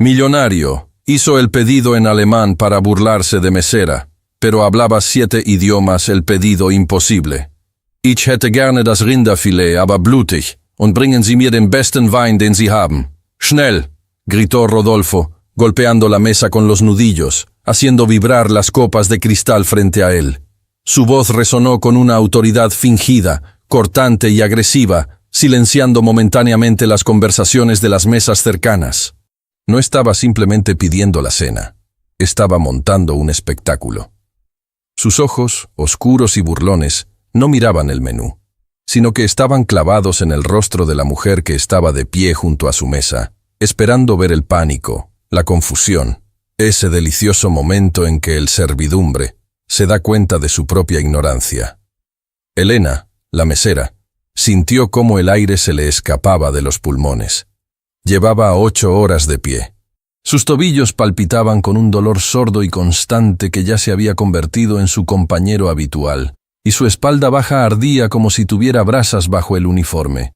Millonario, hizo el pedido en alemán para burlarse de mesera, pero hablaba 7 idiomas, el pedido imposible. Ich hätte gerne das Rinderfilet, aber blutig, und bringen Sie mir den besten Wein, den Sie haben. Schnell, gritó Rodolfo, golpeando la mesa con los nudillos, haciendo vibrar las copas de cristal frente a él. Su voz resonó con una autoridad fingida, cortante y agresiva, silenciando momentáneamente las conversaciones de las mesas cercanas. No estaba simplemente pidiendo la cena, estaba montando un espectáculo. Sus ojos, oscuros y burlones, no miraban el menú, sino que estaban clavados en el rostro de la mujer que estaba de pie junto a su mesa, esperando ver el pánico, la confusión, ese delicioso momento en que el servidumbre se da cuenta de su propia ignorancia. Elena, la mesera, sintió cómo el aire se le escapaba de los pulmones. Llevaba 8 horas de pie. Sus tobillos palpitaban con un dolor sordo y constante que ya se había convertido en su compañero habitual, y su espalda baja ardía como si tuviera brasas bajo el uniforme.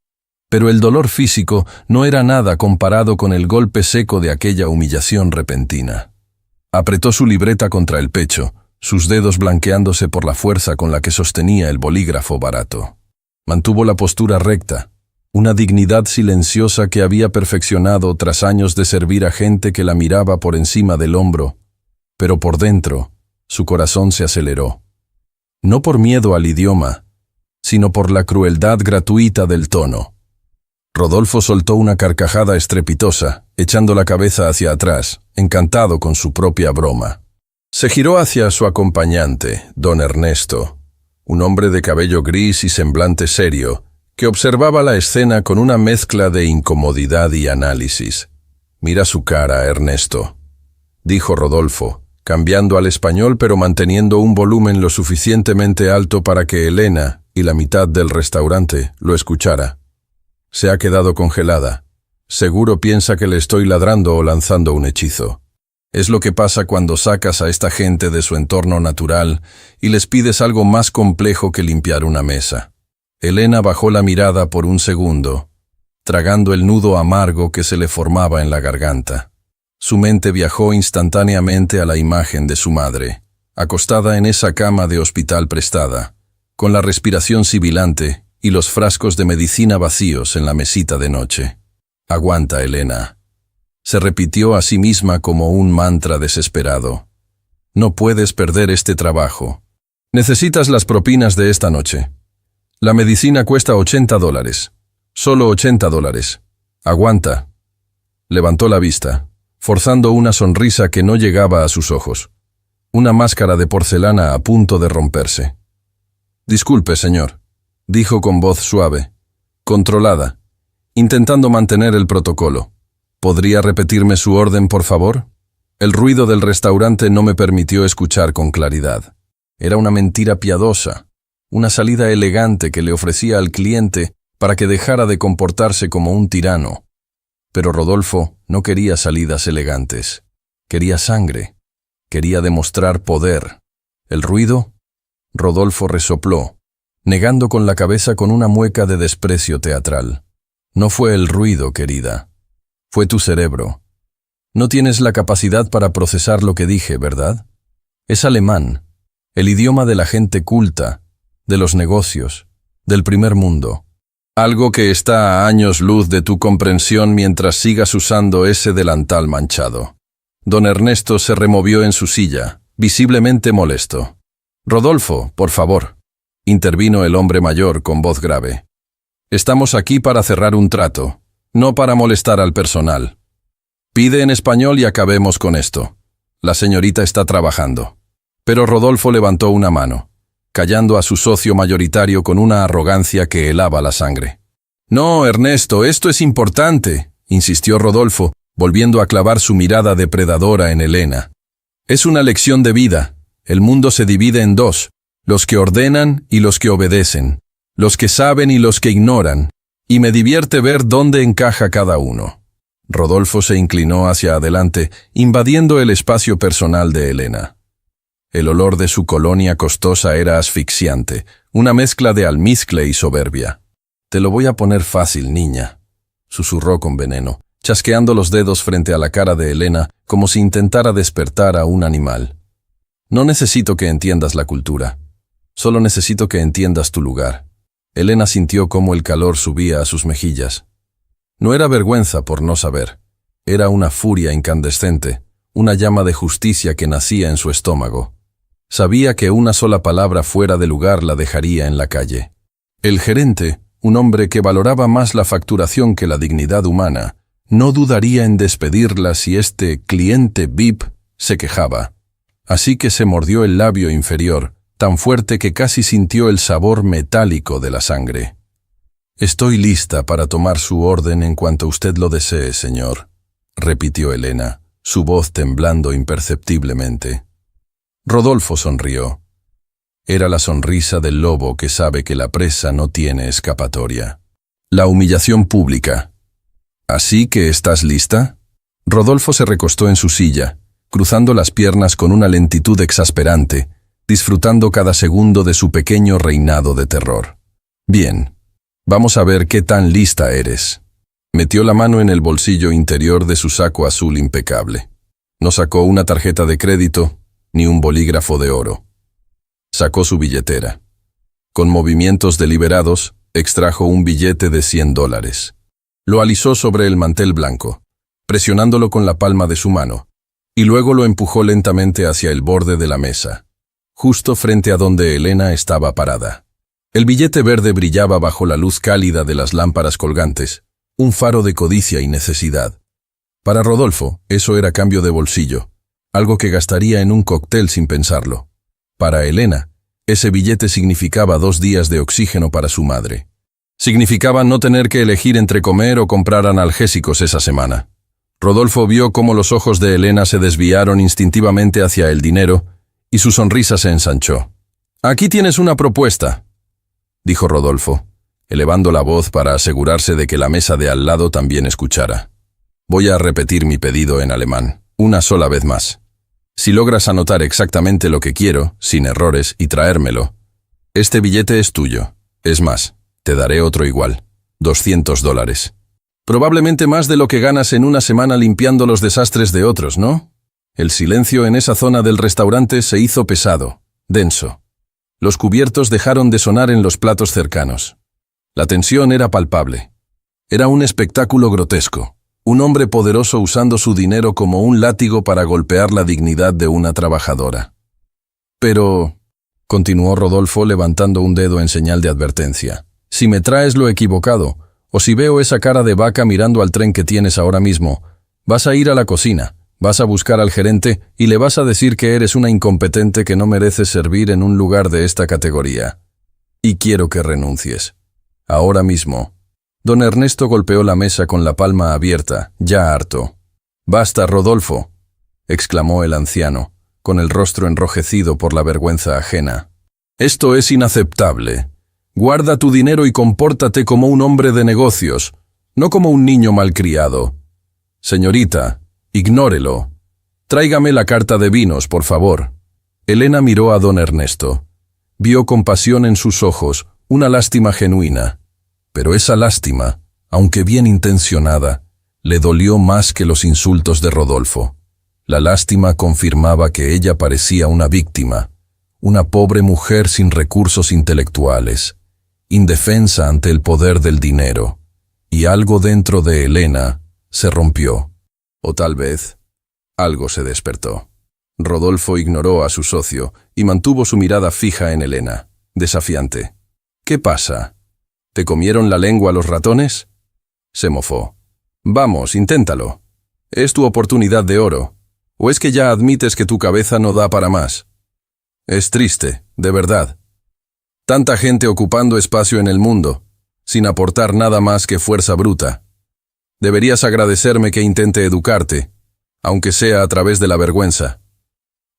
Pero el dolor físico no era nada comparado con el golpe seco de aquella humillación repentina. Apretó su libreta contra el pecho, sus dedos blanqueándose por la fuerza con la que sostenía el bolígrafo barato. Mantuvo la postura recta, una dignidad silenciosa que había perfeccionado tras años de servir a gente que la miraba por encima del hombro, pero por dentro, su corazón se aceleró. No por miedo al idioma, sino por la crueldad gratuita del tono. Rodolfo soltó una carcajada estrepitosa, echando la cabeza hacia atrás, encantado con su propia broma. Se giró hacia su acompañante, don Ernesto, un hombre de cabello gris y semblante serio, que observaba la escena con una mezcla de incomodidad y análisis. «Mira su cara, Ernesto», dijo Rodolfo, cambiando al español pero manteniendo un volumen lo suficientemente alto para que Elena y la mitad del restaurante lo escuchara. Se ha quedado congelada. Seguro piensa que le estoy ladrando o lanzando un hechizo. Es lo que pasa cuando sacas a esta gente de su entorno natural y les pides algo más complejo que limpiar una mesa. Elena bajó la mirada por un segundo, tragando el nudo amargo que se le formaba en la garganta. Su mente viajó instantáneamente a la imagen de su madre, acostada en esa cama de hospital prestada, con la respiración sibilante y los frascos de medicina vacíos en la mesita de noche. «Aguanta, Elena», se repitió a sí misma como un mantra desesperado. «No puedes perder este trabajo. Necesitas las propinas de esta noche. La medicina cuesta $80. Solo $80. Aguanta». Levantó la vista, forzando una sonrisa que no llegaba a sus ojos. Una máscara de porcelana a punto de romperse. «Disculpe, señor», dijo con voz suave, controlada, intentando mantener el protocolo. «¿Podría repetirme su orden, por favor?» El ruido del restaurante no me permitió escuchar con claridad. Era una mentira piadosa, una salida elegante que le ofrecía al cliente para que dejara de comportarse como un tirano. Pero Rodolfo no quería salidas elegantes. Quería sangre. Quería demostrar poder. ¿El ruido? Rodolfo resopló, negando con la cabeza con una mueca de desprecio teatral. «No fue el ruido, querida. Fue tu cerebro. No tienes la capacidad para procesar lo que dije, ¿verdad? Es alemán, el idioma de la gente culta, de los negocios, del primer mundo. Algo que está a años luz de tu comprensión mientras sigas usando ese delantal manchado». Don Ernesto se removió en su silla, visiblemente molesto. «Rodolfo, por favor», intervino el hombre mayor con voz grave. «Estamos aquí para cerrar un trato, no para molestar al personal. Pide en español y acabemos con esto. La señorita está trabajando». Pero Rodolfo levantó una mano, callando a su socio mayoritario con una arrogancia que helaba la sangre. «No, Ernesto, esto es importante», insistió Rodolfo, volviendo a clavar su mirada depredadora en Elena. «Es una lección de vida. El mundo se divide en dos, los que ordenan y los que obedecen, los que saben y los que ignoran, y me divierte ver dónde encaja cada uno». Rodolfo se inclinó hacia adelante, invadiendo el espacio personal de Elena. El olor de su colonia costosa era asfixiante, una mezcla de almizcle y soberbia. «Te lo voy a poner fácil, niña», susurró con veneno. chasqueando los dedos frente a la cara de Elena como si intentara despertar a un animal. No necesito que entiendas la cultura. Solo necesito que entiendas tu lugar. Elena sintió cómo el calor subía a sus mejillas. No era vergüenza por no saber. Era una furia incandescente, una llama de justicia que nacía en su estómago. Sabía que una sola palabra fuera de lugar la dejaría en la calle. El gerente, un hombre que valoraba más la facturación que la dignidad humana, no dudaría en despedirla si este cliente VIP se quejaba. Así que se mordió el labio inferior, tan fuerte que casi sintió el sabor metálico de la sangre. «Estoy lista para tomar su orden en cuanto usted lo desee, señor», repitió Elena, su voz temblando imperceptiblemente. Rodolfo sonrió. Era la sonrisa del lobo que sabe que la presa no tiene escapatoria. La humillación pública. «¿Así que estás lista?» Rodolfo se recostó en su silla, cruzando las piernas con una lentitud exasperante, disfrutando cada segundo de su pequeño reinado de terror. «Bien, vamos a ver qué tan lista eres». Metió la mano en el bolsillo interior de su saco azul impecable. No sacó una tarjeta de crédito ni un bolígrafo de oro. Sacó su billetera. Con movimientos deliberados, extrajo un billete de $100. Lo alisó sobre el mantel blanco, presionándolo con la palma de su mano, y luego lo empujó lentamente hacia el borde de la mesa, justo frente a donde Elena estaba parada. El billete verde brillaba bajo la luz cálida de las lámparas colgantes, un faro de codicia y necesidad. Para Rodolfo, eso era cambio de bolsillo, algo que gastaría en un cóctel sin pensarlo. Para Elena, ese billete significaba 2 días de oxígeno para su madre. Significaba no tener que elegir entre comer o comprar analgésicos esa semana. Rodolfo vio cómo los ojos de Elena se desviaron instintivamente hacia el dinero y su sonrisa se ensanchó. «Aquí tienes una propuesta», dijo Rodolfo, elevando la voz para asegurarse de que la mesa de al lado también escuchara. «Voy a repetir mi pedido en alemán, una sola vez más. Si logras anotar exactamente lo que quiero, sin errores, y traérmelo, este billete es tuyo. Es más, te daré otro igual, $200. Probablemente más de lo que ganas en una semana limpiando los desastres de otros, ¿no?» El silencio en esa zona del restaurante se hizo pesado, denso. Los cubiertos dejaron de sonar en los platos cercanos. La tensión era palpable. Era un espectáculo grotesco. Un hombre poderoso usando su dinero como un látigo para golpear la dignidad de una trabajadora. «Pero», continuó Rodolfo levantando un dedo en señal de advertencia, «si me traes lo equivocado, o si veo esa cara de vaca mirando al tren que tienes ahora mismo, vas a ir a la cocina, vas a buscar al gerente y le vas a decir que eres una incompetente que no mereces servir en un lugar de esta categoría. Y quiero que renuncies. Ahora mismo». Don Ernesto golpeó la mesa con la palma abierta, ya harto. «Basta, Rodolfo», exclamó el anciano, con el rostro enrojecido por la vergüenza ajena. «Esto es inaceptable. Guarda tu dinero y compórtate como un hombre de negocios, no como un niño malcriado. Señorita, ignórelo. Tráigame la carta de vinos, por favor». Elena miró a don Ernesto. Vio compasión en sus ojos, una lástima genuina. Pero esa lástima, aunque bien intencionada, le dolió más que los insultos de Rodolfo. La lástima confirmaba que ella parecía una víctima, una pobre mujer sin recursos intelectuales, indefensa ante el poder del dinero, y algo dentro de Elena se rompió. O tal vez, algo se despertó. Rodolfo ignoró a su socio y mantuvo su mirada fija en Elena, desafiante. «¿Qué pasa? ¿Te comieron la lengua los ratones?», se mofó. «Vamos, inténtalo. Es tu oportunidad de oro. ¿O es que ya admites que tu cabeza no da para más? Es triste, de verdad. Tanta gente ocupando espacio en el mundo, sin aportar nada más que fuerza bruta. Deberías agradecerme que intente educarte, aunque sea a través de la vergüenza.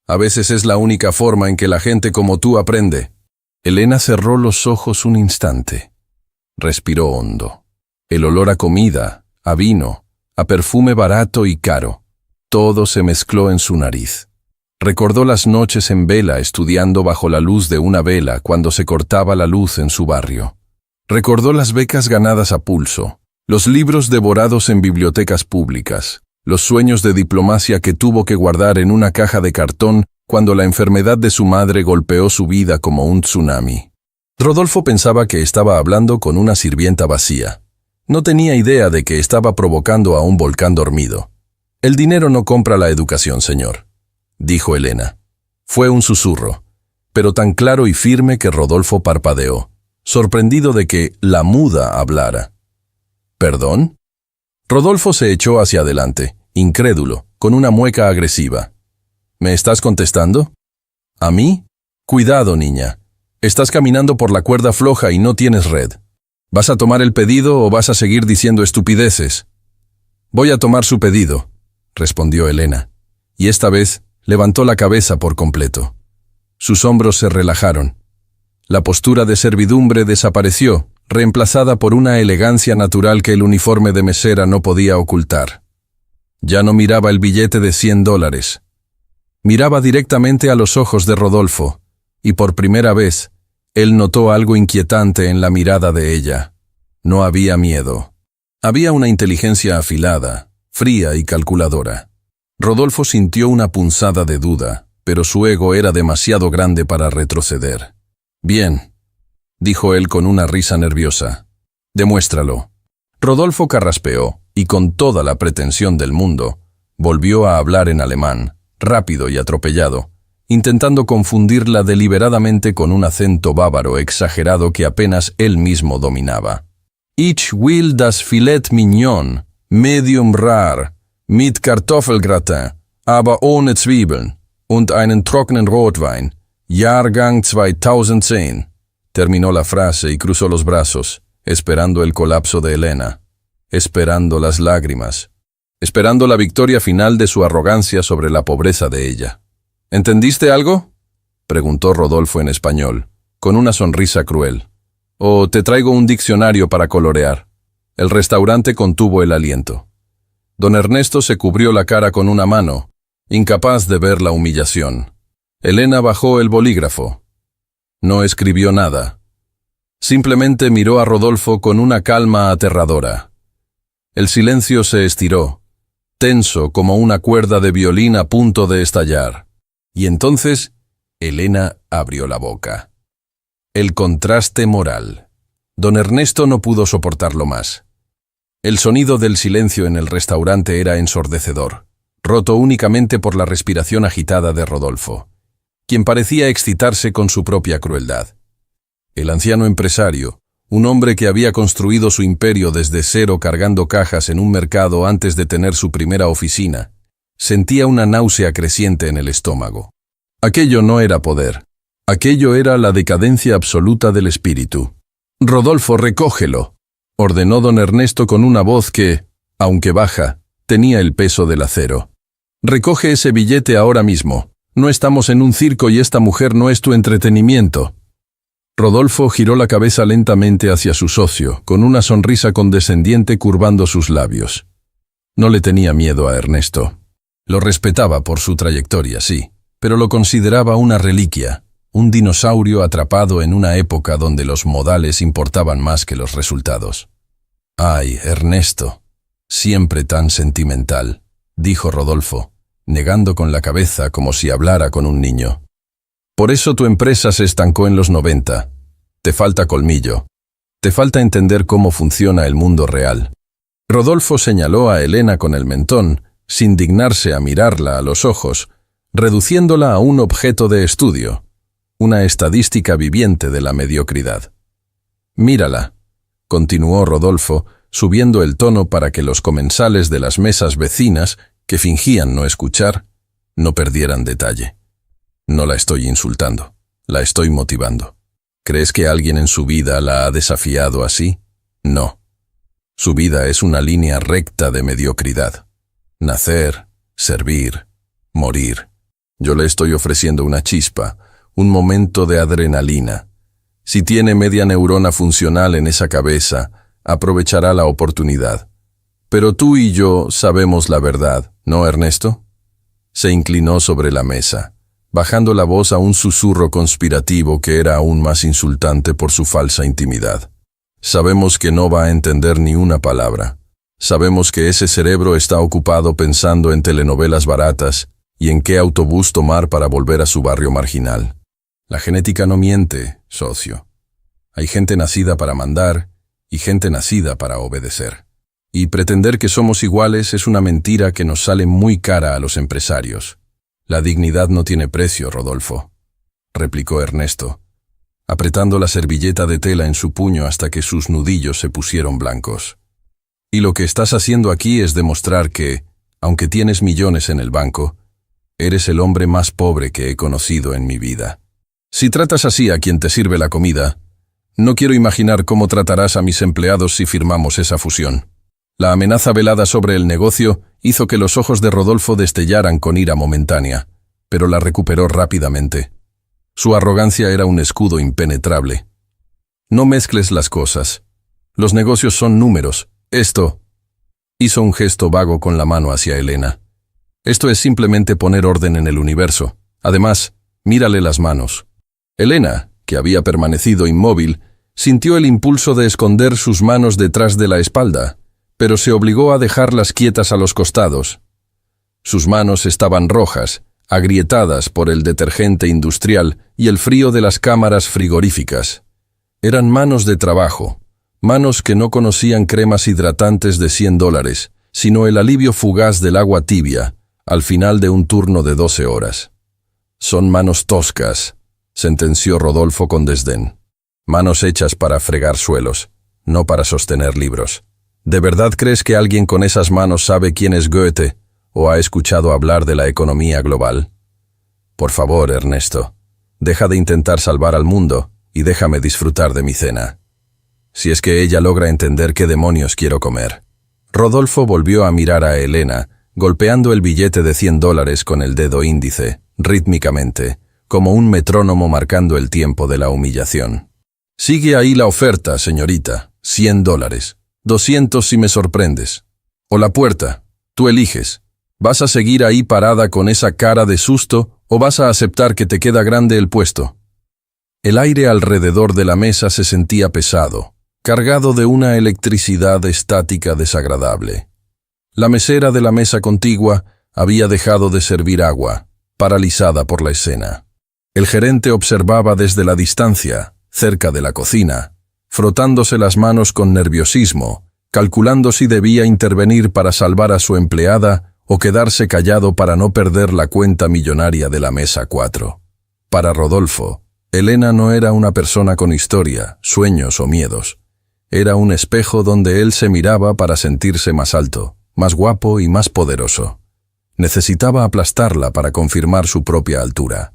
A veces es la única forma en que la gente como tú aprende». Elena cerró los ojos un instante. Respiró hondo. El olor a comida, a vino, a perfume barato y caro, todo se mezcló en su nariz. Recordó las noches en vela estudiando bajo la luz de una vela cuando se cortaba la luz en su barrio. Recordó las becas ganadas a pulso, Los libros devorados en bibliotecas públicas, los sueños de diplomacia que tuvo que guardar en una caja de cartón cuando la enfermedad de su madre golpeó su vida como un tsunami. Rodolfo pensaba que estaba hablando con una sirvienta vacía. No tenía idea de que estaba provocando a un volcán dormido. «El dinero no compra la educación, señor», dijo Elena. Fue un susurro, pero tan claro y firme que Rodolfo parpadeó, sorprendido de que la muda hablara. ¿Perdón? Rodolfo se echó hacia adelante, incrédulo, con una mueca agresiva. ¿Me estás contestando? ¿A mí? Cuidado, niña. Estás caminando por la cuerda floja y no tienes red. ¿Vas a tomar el pedido o vas a seguir diciendo estupideces? Voy a tomar su pedido, respondió Elena, y esta vez levantó la cabeza por completo. Sus hombros se relajaron. La postura de servidumbre desapareció, reemplazada por una elegancia natural que el uniforme de mesera no podía ocultar. Ya no miraba el billete de $100. Miraba directamente a los ojos de Rodolfo, y por primera vez, él notó algo inquietante en la mirada de ella. No había miedo. Había una inteligencia afilada, fría y calculadora. Rodolfo sintió una punzada de duda, pero su ego era demasiado grande para retroceder. «Bien», dijo él con una risa nerviosa. «Demuéstralo». Rodolfo carraspeó, y con toda la pretensión del mundo, volvió a hablar en alemán, rápido y atropellado, intentando confundirla deliberadamente con un acento bávaro exagerado que apenas él mismo dominaba. «Ich will das Filet mignon, medium rar, mit Kartoffelgratin, aber ohne Zwiebeln, und einen trockenen Rotwein, Jahrgang 2010. Terminó la frase y cruzó los brazos, esperando el colapso de Elena, esperando las lágrimas, esperando la victoria final de su arrogancia sobre la pobreza de ella. «¿Entendiste algo?», preguntó Rodolfo en español, con una sonrisa cruel. «¿O te traigo un diccionario para colorear?». El restaurante contuvo el aliento. Don Ernesto se cubrió la cara con una mano, incapaz de ver la humillación. Elena bajó el bolígrafo. No escribió nada. Simplemente miró a Rodolfo con una calma aterradora. El silencio se estiró, tenso como una cuerda de violín a punto de estallar. Y entonces, Elena abrió la boca. El contraste moral. Don Ernesto no pudo soportarlo más. El sonido del silencio en el restaurante era ensordecedor, roto únicamente por la respiración agitada de Rodolfo, quien parecía excitarse con su propia crueldad. El anciano empresario, un hombre que había construido su imperio desde cero cargando cajas en un mercado antes de tener su primera oficina, sentía una náusea creciente en el estómago. Aquello no era poder. Aquello era la decadencia absoluta del espíritu. «Rodolfo, recógelo», ordenó don Ernesto con una voz que, aunque baja, tenía el peso del acero. «Recoge ese billete ahora mismo. No estamos en un circo y esta mujer no es tu entretenimiento». Rodolfo giró la cabeza lentamente hacia su socio, con una sonrisa condescendiente curvando sus labios. No le tenía miedo a Ernesto. Lo respetaba por su trayectoria, sí, pero lo consideraba una reliquia, un dinosaurio atrapado en una época donde los modales importaban más que los resultados. «Ay, Ernesto, siempre tan sentimental», dijo Rodolfo, negando con la cabeza como si hablara con un niño. «Por eso tu empresa se estancó en los 90. Te falta colmillo. Te falta entender cómo funciona el mundo real». Rodolfo señaló a Elena con el mentón, sin dignarse a mirarla a los ojos, reduciéndola a un objeto de estudio, una estadística viviente de la mediocridad. «Mírala», continuó Rodolfo, subiendo el tono para que los comensales de las mesas vecinas, que fingían no escuchar, no perdieran detalle. «No la estoy insultando, la estoy motivando. ¿Crees que alguien en su vida la ha desafiado así? No. Su vida es una línea recta de mediocridad. Nacer, servir, morir. Yo le estoy ofreciendo una chispa, un momento de adrenalina. Si tiene media neurona funcional en esa cabeza, aprovechará la oportunidad. Pero tú y yo sabemos la verdad, ¿no, Ernesto?». Se inclinó sobre la mesa, bajando la voz a un susurro conspirativo que era aún más insultante por su falsa intimidad. Sabemos que no va a entender ni una palabra. Sabemos que ese cerebro está ocupado pensando en telenovelas baratas y en qué autobús tomar para volver a su barrio marginal. La genética no miente, socio. Hay gente nacida para mandar y gente nacida para obedecer. Y pretender que somos iguales es una mentira que nos sale muy cara a los empresarios. La dignidad no tiene precio, Rodolfo, replicó Ernesto, apretando la servilleta de tela en su puño hasta que sus nudillos se pusieron blancos. Y lo que estás haciendo aquí es demostrar que, aunque tienes millones en el banco, eres el hombre más pobre que he conocido en mi vida. Si tratas así a quien te sirve la comida, no quiero imaginar cómo tratarás a mis empleados si firmamos esa fusión. La amenaza velada sobre el negocio hizo que los ojos de Rodolfo destellaran con ira momentánea, pero la recuperó rápidamente. Su arrogancia era un escudo impenetrable. No mezcles las cosas. Los negocios son números. Esto... Hizo un gesto vago con la mano hacia Elena. Esto es simplemente poner orden en el universo. Además, mírale las manos. Elena, que había permanecido inmóvil, sintió el impulso de esconder sus manos detrás de la espalda, pero se obligó a dejarlas quietas a los costados. Sus manos estaban rojas, agrietadas por el detergente industrial y el frío de las cámaras frigoríficas. Eran manos de trabajo, manos que no conocían cremas hidratantes de $100, sino el alivio fugaz del agua tibia, al final de un turno de 12 horas. Son manos toscas, sentenció Rodolfo con desdén. Manos hechas para fregar suelos, no para sostener libros. ¿De verdad crees que alguien con esas manos sabe quién es Goethe o ha escuchado hablar de la economía global? Por favor, Ernesto, deja de intentar salvar al mundo y déjame disfrutar de mi cena. Si es que ella logra entender qué demonios quiero comer. Rodolfo volvió a mirar a Elena, golpeando el billete de $100 con el dedo índice, rítmicamente, como un metrónomo marcando el tiempo de la humillación. Sigue ahí la oferta, señorita. $100. 200 si me sorprendes. O la puerta. Tú eliges. ¿Vas a seguir ahí parada con esa cara de susto o vas a aceptar que te queda grande el puesto? El aire alrededor de la mesa se sentía pesado, cargado de una electricidad estática desagradable. La mesera de la mesa contigua había dejado de servir agua, paralizada por la escena. El gerente observaba desde la distancia, cerca de la cocina, frotándose las manos con nerviosismo, calculando si debía intervenir para salvar a su empleada o quedarse callado para no perder la cuenta millonaria de la mesa 4. Para Rodolfo, Elena no era una persona con historia, sueños o miedos. Era un espejo donde él se miraba para sentirse más alto, más guapo y más poderoso. Necesitaba aplastarla para confirmar su propia altura.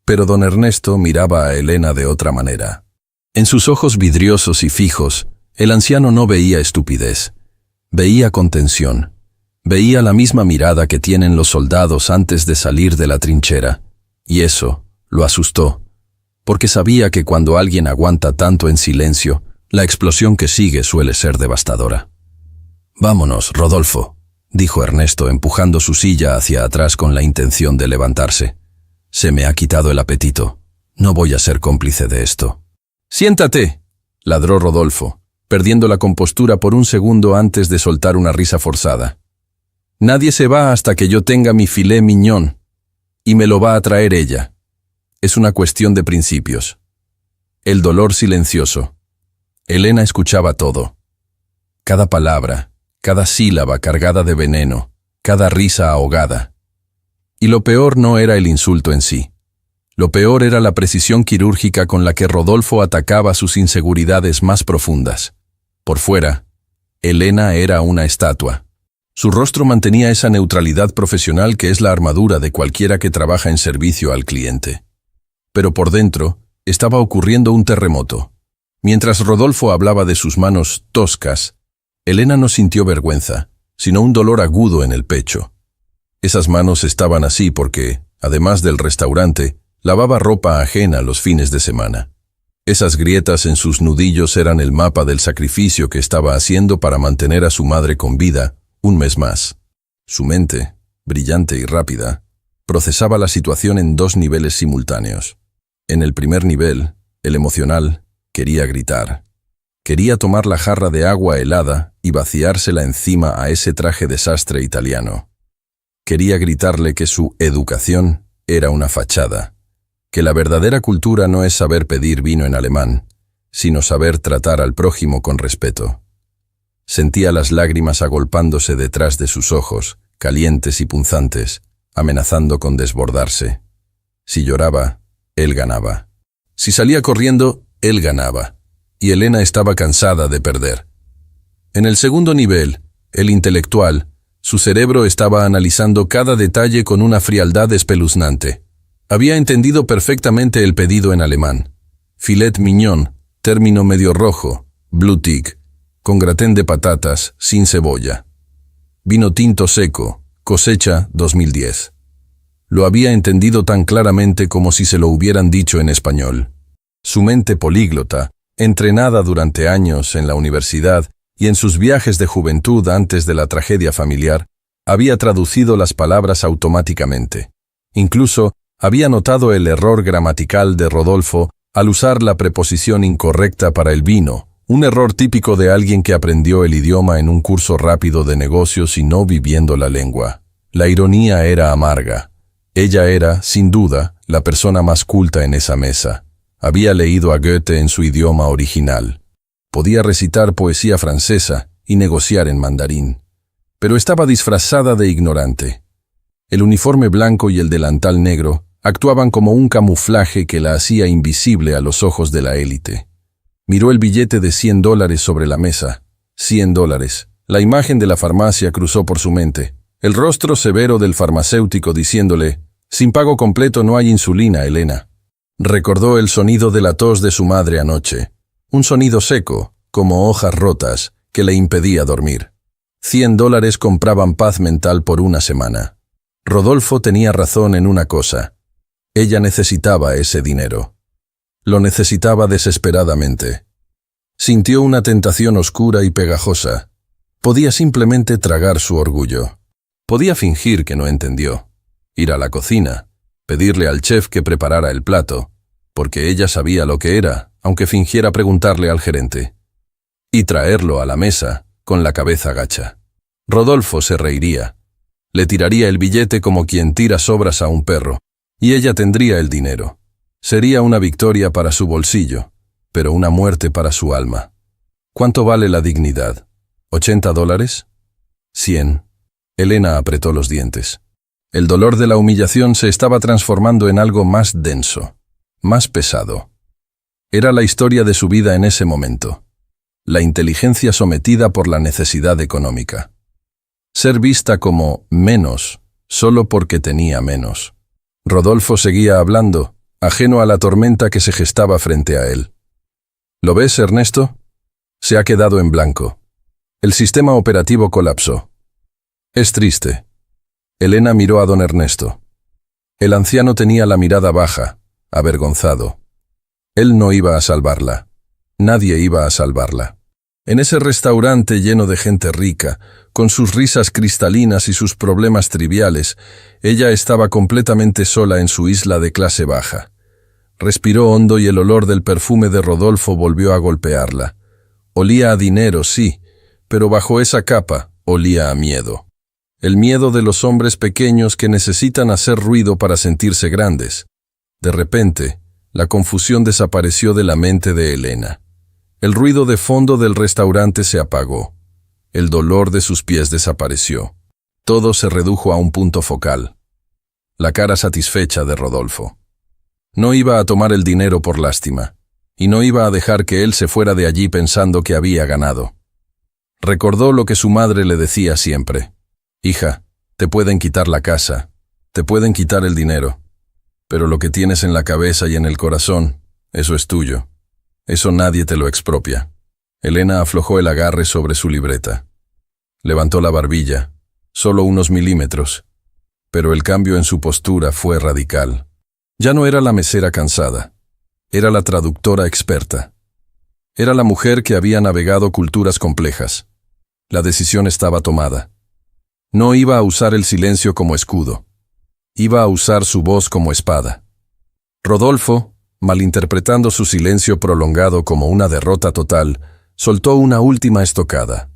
Pero don Ernesto miraba a Elena de otra manera. En sus ojos vidriosos y fijos, el anciano no veía estupidez. Veía contención. Veía la misma mirada que tienen los soldados antes de salir de la trinchera. Y eso lo asustó, porque sabía que cuando alguien aguanta tanto en silencio, la explosión que sigue suele ser devastadora. «Vámonos, Rodolfo», dijo Ernesto empujando su silla hacia atrás con la intención de levantarse. «Se me ha quitado el apetito. No voy a ser cómplice de esto». «Siéntate», ladró Rodolfo, perdiendo la compostura por un segundo antes de soltar una risa forzada. «Nadie se va hasta que yo tenga mi filet mignon, y me lo va a traer ella. Es una cuestión de principios». El dolor silencioso. Elena escuchaba todo. Cada palabra, cada sílaba cargada de veneno, cada risa ahogada. Y lo peor no era el insulto en sí. Lo peor era la precisión quirúrgica con la que Rodolfo atacaba sus inseguridades más profundas. Por fuera, Elena era una estatua. Su rostro mantenía esa neutralidad profesional que es la armadura de cualquiera que trabaja en servicio al cliente. Pero por dentro estaba ocurriendo un terremoto. Mientras Rodolfo hablaba de sus manos toscas, Elena no sintió vergüenza, sino un dolor agudo en el pecho. Esas manos estaban así porque, además del restaurante, lavaba ropa ajena los fines de semana. Esas grietas en sus nudillos eran el mapa del sacrificio que estaba haciendo para mantener a su madre con vida un mes más. Su mente, brillante y rápida, procesaba la situación en 2 niveles simultáneos. En el primer nivel, el emocional, quería gritar. Quería tomar la jarra de agua helada y vaciársela encima a ese traje de sastre italiano. Quería gritarle que su educación era una fachada, que la verdadera cultura no es saber pedir vino en alemán, sino saber tratar al prójimo con respeto. Sentía las lágrimas agolpándose detrás de sus ojos, calientes y punzantes, amenazando con desbordarse. Si lloraba, él ganaba. Si salía corriendo, él ganaba. Y Elena estaba cansada de perder. En el segundo nivel, el intelectual, su cerebro estaba analizando cada detalle con una frialdad espeluznante. Había entendido perfectamente el pedido en alemán. Filet mignon, término medio rojo, blutig, con gratén de patatas, sin cebolla. Vino tinto seco, cosecha 2010. Lo había entendido tan claramente como si se lo hubieran dicho en español. Su mente políglota, entrenada durante años en la universidad y en sus viajes de juventud antes de la tragedia familiar, había traducido las palabras automáticamente. Incluso había notado el error gramatical de Rodolfo al usar la preposición incorrecta para el vino, un error típico de alguien que aprendió el idioma en un curso rápido de negocios y no viviendo la lengua. La ironía era amarga. Ella era, sin duda, la persona más culta en esa mesa. Había leído a Goethe en su idioma original. Podía recitar poesía francesa y negociar en mandarín. Pero estaba disfrazada de ignorante. El uniforme blanco y el delantal negro actuaban como un camuflaje que la hacía invisible a los ojos de la élite. Miró el billete de $100 sobre la mesa. $100. La imagen de la farmacia cruzó por su mente. El rostro severo del farmacéutico diciéndole: «Sin pago completo no hay insulina, Elena». Recordó el sonido de la tos de su madre anoche. Un sonido seco, como hojas rotas, que le impedía dormir. $100 compraban paz mental por una semana. Rodolfo tenía razón en una cosa. Ella necesitaba ese dinero. Lo necesitaba desesperadamente. Sintió una tentación oscura y pegajosa. Podía simplemente tragar su orgullo. Podía fingir que no entendió. Ir a la cocina. Pedirle al chef que preparara el plato, porque ella sabía lo que era, aunque fingiera preguntarle al gerente. Y traerlo a la mesa, con la cabeza gacha. Rodolfo se reiría. Le tiraría el billete como quien tira sobras a un perro, y ella tendría el dinero. Sería una victoria para su bolsillo, pero una muerte para su alma. ¿Cuánto vale la dignidad? ¿$80? ¿100? Elena apretó los dientes. El dolor de la humillación se estaba transformando en algo más denso, más pesado. Era la historia de su vida en ese momento. La inteligencia sometida por la necesidad económica. Ser vista como menos, solo porque tenía menos. Rodolfo seguía hablando, ajeno a la tormenta que se gestaba frente a él. ¿Lo ves, Ernesto? Se ha quedado en blanco. El sistema operativo colapsó. Es triste. Elena miró a don Ernesto. El anciano tenía la mirada baja, avergonzado. Él no iba a salvarla. Nadie iba a salvarla. En ese restaurante lleno de gente rica, con sus risas cristalinas y sus problemas triviales, ella estaba completamente sola en su isla de clase baja. Respiró hondo y el olor del perfume de Rodolfo volvió a golpearla. Olía a dinero, sí, pero bajo esa capa olía a miedo. El miedo de los hombres pequeños que necesitan hacer ruido para sentirse grandes. De repente, la confusión desapareció de la mente de Elena. El ruido de fondo del restaurante se apagó. El dolor de sus pies desapareció. Todo se redujo a un punto focal. La cara satisfecha de Rodolfo. No iba a tomar el dinero por lástima, y no iba a dejar que él se fuera de allí pensando que había ganado. Recordó lo que su madre le decía siempre. Hija, te pueden quitar la casa, te pueden quitar el dinero, pero lo que tienes en la cabeza y en el corazón, eso es tuyo. Eso nadie te lo expropia. Elena aflojó el agarre sobre su libreta. Levantó la barbilla, solo unos milímetros, pero el cambio en su postura fue radical. Ya no era la mesera cansada, era la traductora experta. Era la mujer que había navegado culturas complejas. La decisión estaba tomada. No iba a usar el silencio como escudo. Iba a usar su voz como espada. Rodolfo, malinterpretando su silencio prolongado como una derrota total, Soltó una última estocada.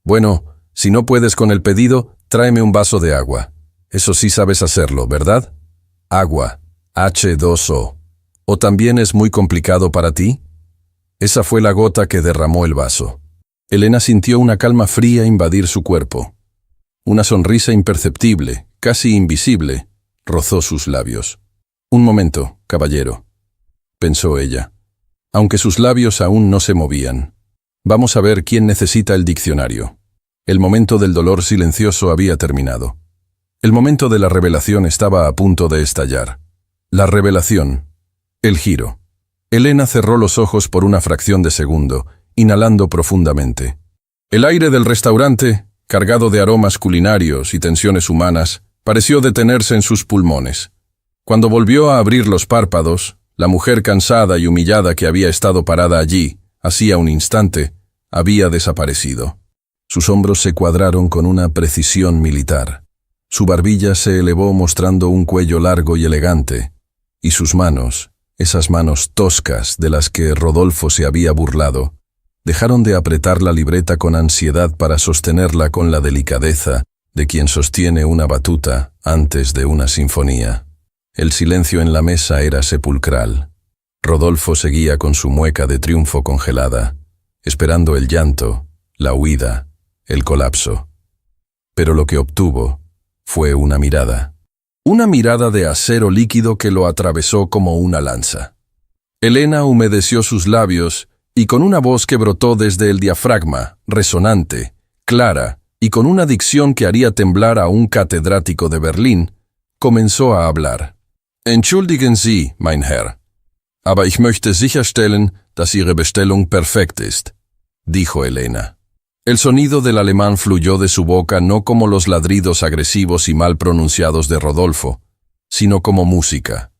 Bueno, si no puedes con el pedido, tráeme un vaso de agua. Eso sí sabes hacerlo, ¿verdad? Agua, H2O. ¿O también es muy complicado para ti? Esa fue la gota que derramó el vaso. Elena sintió una calma fría invadir su cuerpo. Una sonrisa imperceptible, casi invisible, rozó sus labios. Un momento, caballero, pensó ella, aunque sus labios aún no se movían. Vamos a ver quién necesita el diccionario. El momento del dolor silencioso había terminado. El momento de la revelación estaba a punto de estallar. La revelación. El giro. Elena cerró los ojos por una fracción de segundo, inhalando profundamente. El aire del restaurante, cargado de aromas culinarios y tensiones humanas, pareció detenerse en sus pulmones. Cuando volvió a abrir los párpados, la mujer cansada y humillada que había estado parada allí, hacía un instante, había desaparecido. Sus hombros se cuadraron con una precisión militar. Su barbilla se elevó mostrando un cuello largo y elegante, y sus manos, esas manos toscas de las que Rodolfo se había burlado, dejaron de apretar la libreta con ansiedad para sostenerla con la delicadeza de quien sostiene una batuta antes de una sinfonía. El silencio en la mesa era sepulcral. Rodolfo seguía con su mueca de triunfo congelada, esperando el llanto, la huida, el colapso. Pero lo que obtuvo fue una mirada de acero líquido que lo atravesó como una lanza. Elena humedeció sus labios y con una voz que brotó desde el diafragma, resonante, clara y con una dicción que haría temblar a un catedrático de Berlín, comenzó a hablar. Entschuldigen Sie, mein Herr, aber ich möchte sicherstellen, dass Ihre Bestellung perfekt ist, dijo Elena. El sonido del alemán fluyó de su boca no como los ladridos agresivos y mal pronunciados de Rodolfo, sino como música.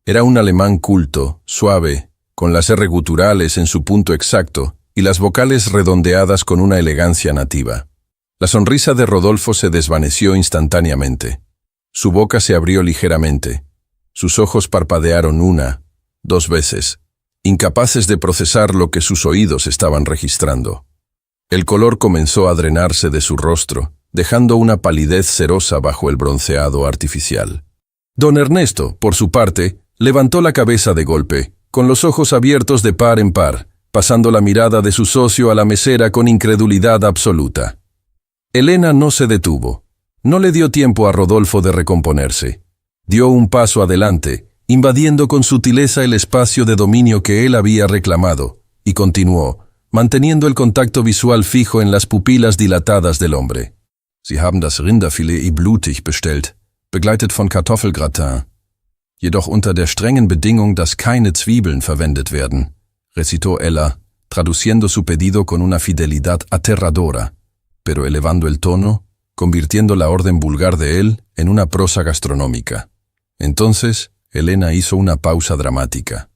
Era un alemán culto, suave, con las R guturales en su punto exacto y las vocales redondeadas con una elegancia nativa. La sonrisa de Rodolfo se desvaneció instantáneamente. Su boca se abrió ligeramente. Sus ojos parpadearon una, dos veces, incapaces de procesar lo que sus oídos estaban registrando. El color comenzó a drenarse de su rostro, dejando una palidez cerosa bajo el bronceado artificial. Don Ernesto, por su parte, levantó la cabeza de golpe, con los ojos abiertos de par en par, pasando la mirada de su socio a la mesera con incredulidad absoluta. Elena no se detuvo. No le dio tiempo a Rodolfo de recomponerse. Dio un paso adelante, invadiendo con sutileza el espacio de dominio que él había reclamado, y continuó, manteniendo el contacto visual fijo en las pupilas dilatadas del hombre. Sie haben das Rinderfilet y blutig bestellt, begleitet von Kartoffelgratin. Jedoch unter der strengen Bedingung, dass keine Zwiebeln verwendet werden, recitó Ella, traduciendo su pedido con una fidelidad aterradora, pero elevando el tono, convirtiendo la orden vulgar de él en una prosa gastronómica. Entonces, Elena hizo una pausa dramática.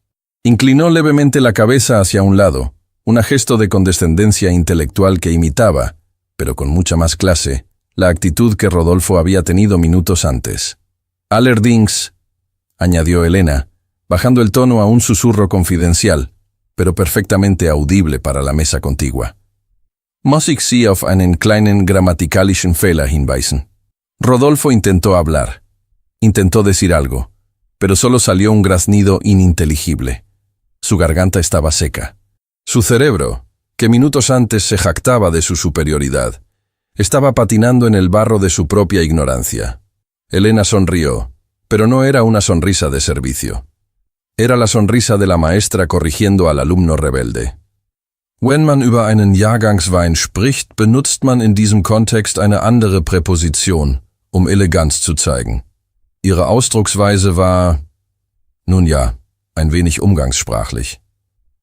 Inclinó levemente la cabeza hacia un lado, un gesto de condescendencia intelectual que imitaba, pero con mucha más clase, la actitud que Rodolfo había tenido minutos antes. Allerdings, añadió Elena, bajando el tono a un susurro confidencial, pero perfectamente audible para la mesa contigua. Muss ich Sie auf einen kleinen grammatikalischen Fehler hinweisen? Rodolfo intentó hablar. Intentó decir algo, pero solo salió un graznido ininteligible. Su garganta estaba seca. Su cerebro, que minutos antes se jactaba de su superioridad, estaba patinando en el barro de su propia ignorancia. Elena sonrió, pero no era una sonrisa de servicio. Era la sonrisa de la maestra corrigiendo al alumno rebelde. Wenn man über einen Jahrgangswein spricht, benutzt man in diesem Kontext eine andere Präposition, um Eleganz zu zeigen. Ihre Ausdrucksweise war, nun ja, ein wenig umgangssprachlich.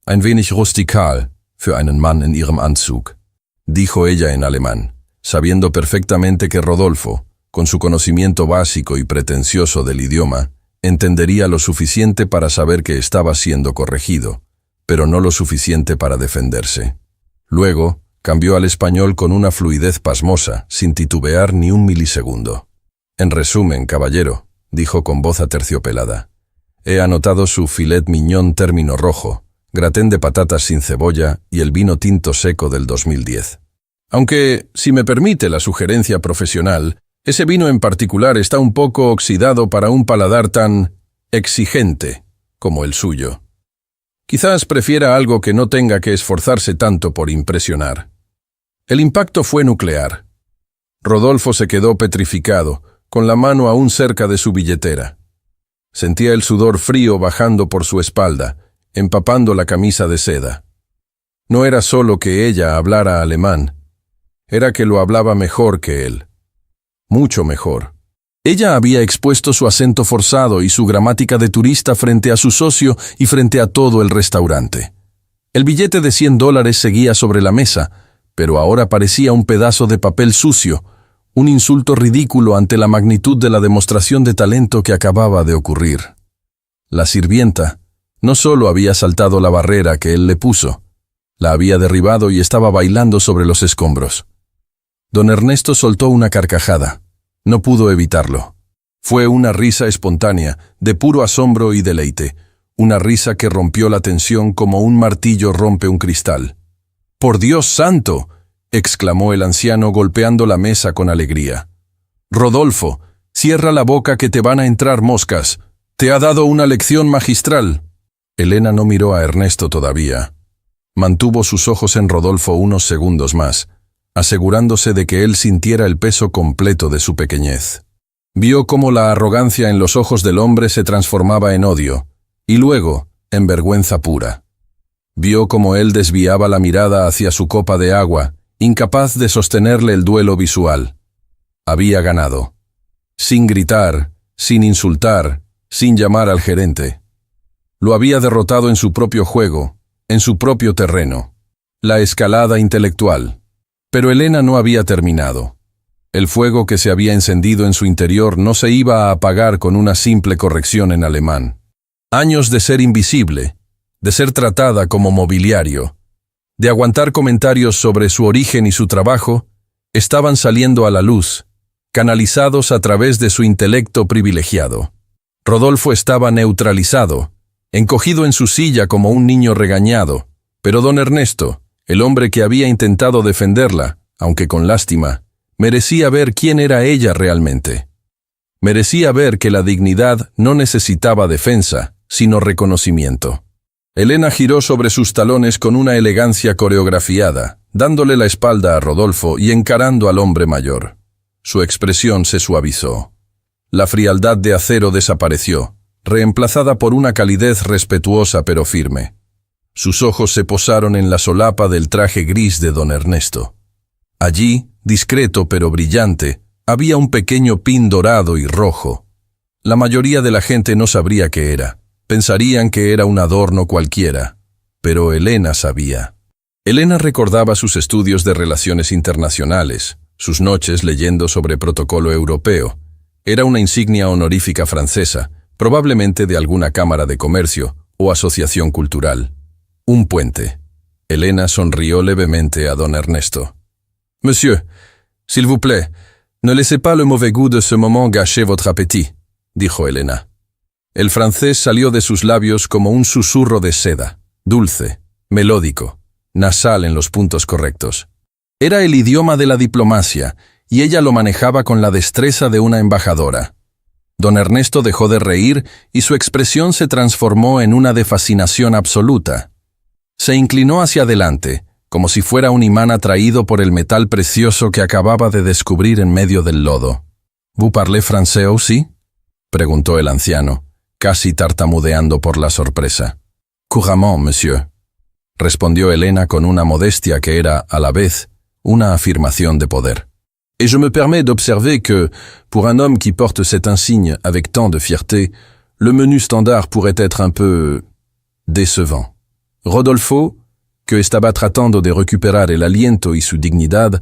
Ein wenig rustikal für einen Mann in ihrem Anzug, dijo ella en alemán, sabiendo perfectamente que Rodolfo, con su conocimiento básico y pretencioso del idioma, entendería lo suficiente para saber que estaba siendo corregido, pero no lo suficiente para defenderse. Luego, cambió al español con una fluidez pasmosa, sin titubear ni un milisegundo. En resumen, caballero, dijo con voz aterciopelada, he anotado su filet mignon término rojo, gratén de patatas sin cebolla y el vino tinto seco del 2010. Aunque, si me permite la sugerencia profesional, ese vino en particular está un poco oxidado para un paladar tan exigente como el suyo. Quizás prefiera algo que no tenga que esforzarse tanto por impresionar. El impacto fue nuclear. Rodolfo se quedó petrificado, con la mano aún cerca de su billetera. Sentía el sudor frío bajando por su espalda, empapando la camisa de seda. No era solo que ella hablara alemán, era que lo hablaba mejor que él. Mucho mejor. Ella había expuesto su acento forzado y su gramática de turista frente a su socio y frente a todo el restaurante. El billete de $100 seguía sobre la mesa, pero ahora parecía un pedazo de papel sucio, un insulto ridículo ante la magnitud de la demostración de talento que acababa de ocurrir. La sirvienta no solo había saltado la barrera que él le puso, la había derribado y estaba bailando sobre los escombros. Don Ernesto soltó una carcajada. No pudo evitarlo. Fue una risa espontánea, de puro asombro y deleite, una risa que rompió la tensión como un martillo rompe un cristal. ¡Por Dios santo!, exclamó el anciano golpeando la mesa con alegría. Rodolfo, cierra la boca que te van a entrar moscas. Te ha dado una lección magistral. Elena no miró a Ernesto todavía. Mantuvo sus ojos en Rodolfo unos segundos más, asegurándose de que él sintiera el peso completo de su pequeñez. Vio cómo la arrogancia en los ojos del hombre se transformaba en odio, y luego en vergüenza pura. Vio cómo él desviaba la mirada hacia su copa de agua, incapaz de sostenerle el duelo visual. Había ganado. Sin gritar, sin insultar, sin llamar al gerente. Lo había derrotado en su propio juego, en su propio terreno. La escalada intelectual. Pero Elena no había terminado. El fuego que se había encendido en su interior no se iba a apagar con una simple corrección en alemán. Años de ser invisible, de ser tratada como mobiliario, de aguantar comentarios sobre su origen y su trabajo, estaban saliendo a la luz, canalizados a través de su intelecto privilegiado. Rodolfo estaba neutralizado, encogido en su silla como un niño regañado, pero don Ernesto, el hombre que había intentado defenderla, aunque con lástima, merecía ver quién era ella realmente. Merecía ver que la dignidad no necesitaba defensa, sino reconocimiento. Elena giró sobre sus talones con una elegancia coreografiada, dándole la espalda a Rodolfo y encarando al hombre mayor. Su expresión se suavizó. La frialdad de acero desapareció, reemplazada por una calidez respetuosa pero firme. Sus ojos se posaron en la solapa del traje gris de don Ernesto. Allí, discreto pero brillante, había un pequeño pin dorado y rojo. La mayoría de la gente no sabría qué era. Pensarían que era un adorno cualquiera. Pero Elena sabía. Elena recordaba sus estudios de relaciones internacionales, sus noches leyendo sobre protocolo europeo. Era una insignia honorífica francesa, probablemente de alguna cámara de comercio o asociación cultural. Un puente. Elena sonrió levemente a don Ernesto. «Monsieur, s'il vous plaît, ne laissez pas le mauvais goût de ce moment gâcher votre appétit», dijo Elena. El francés salió de sus labios como un susurro de seda, dulce, melódico, nasal en los puntos correctos. Era el idioma de la diplomacia, y ella lo manejaba con la destreza de una embajadora. Don Ernesto dejó de reír y su expresión se transformó en una de fascinación absoluta. Se inclinó hacia adelante, como si fuera un imán atraído por el metal precioso que acababa de descubrir en medio del lodo. «¿Vous parlez français aussi?», preguntó el anciano, casi tartamudeando por la sorpresa. «Couramment, monsieur», respondió Elena con una modestia que era, a la vez, una afirmación de poder. «Et je me permets d'observer que, pour un homme qui porte cet insigne avec tant de fierté, le menu standard pourrait être un peu décevant». Rodolfo, que estaba tratando de recuperar el aliento y su dignidad,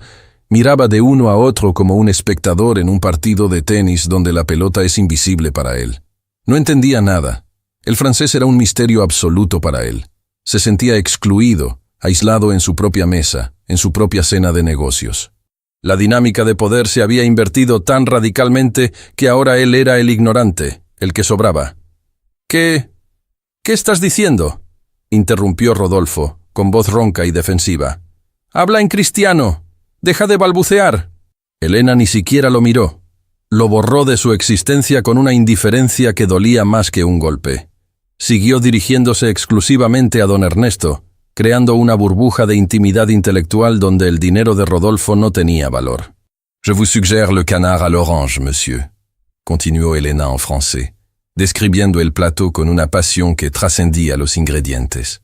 miraba de uno a otro como un espectador en un partido de tenis donde la pelota es invisible para él. No entendía nada. El francés era un misterio absoluto para él. Se sentía excluido, aislado en su propia mesa, en su propia cena de negocios. La dinámica de poder se había invertido tan radicalmente que ahora él era el ignorante, el que sobraba. ¿Qué estás diciendo?», interrumpió Rodolfo, con voz ronca y defensiva. «¡Habla en cristiano! ¡Deja de balbucear!». Elena ni siquiera lo miró. Lo borró de su existencia con una indiferencia que dolía más que un golpe. Siguió dirigiéndose exclusivamente a don Ernesto, creando una burbuja de intimidad intelectual donde el dinero de Rodolfo no tenía valor. «Je vous suggère le canard à l'orange, monsieur», continuó Elena en francés, describiendo el plato con una pasión que trascendía los ingredientes.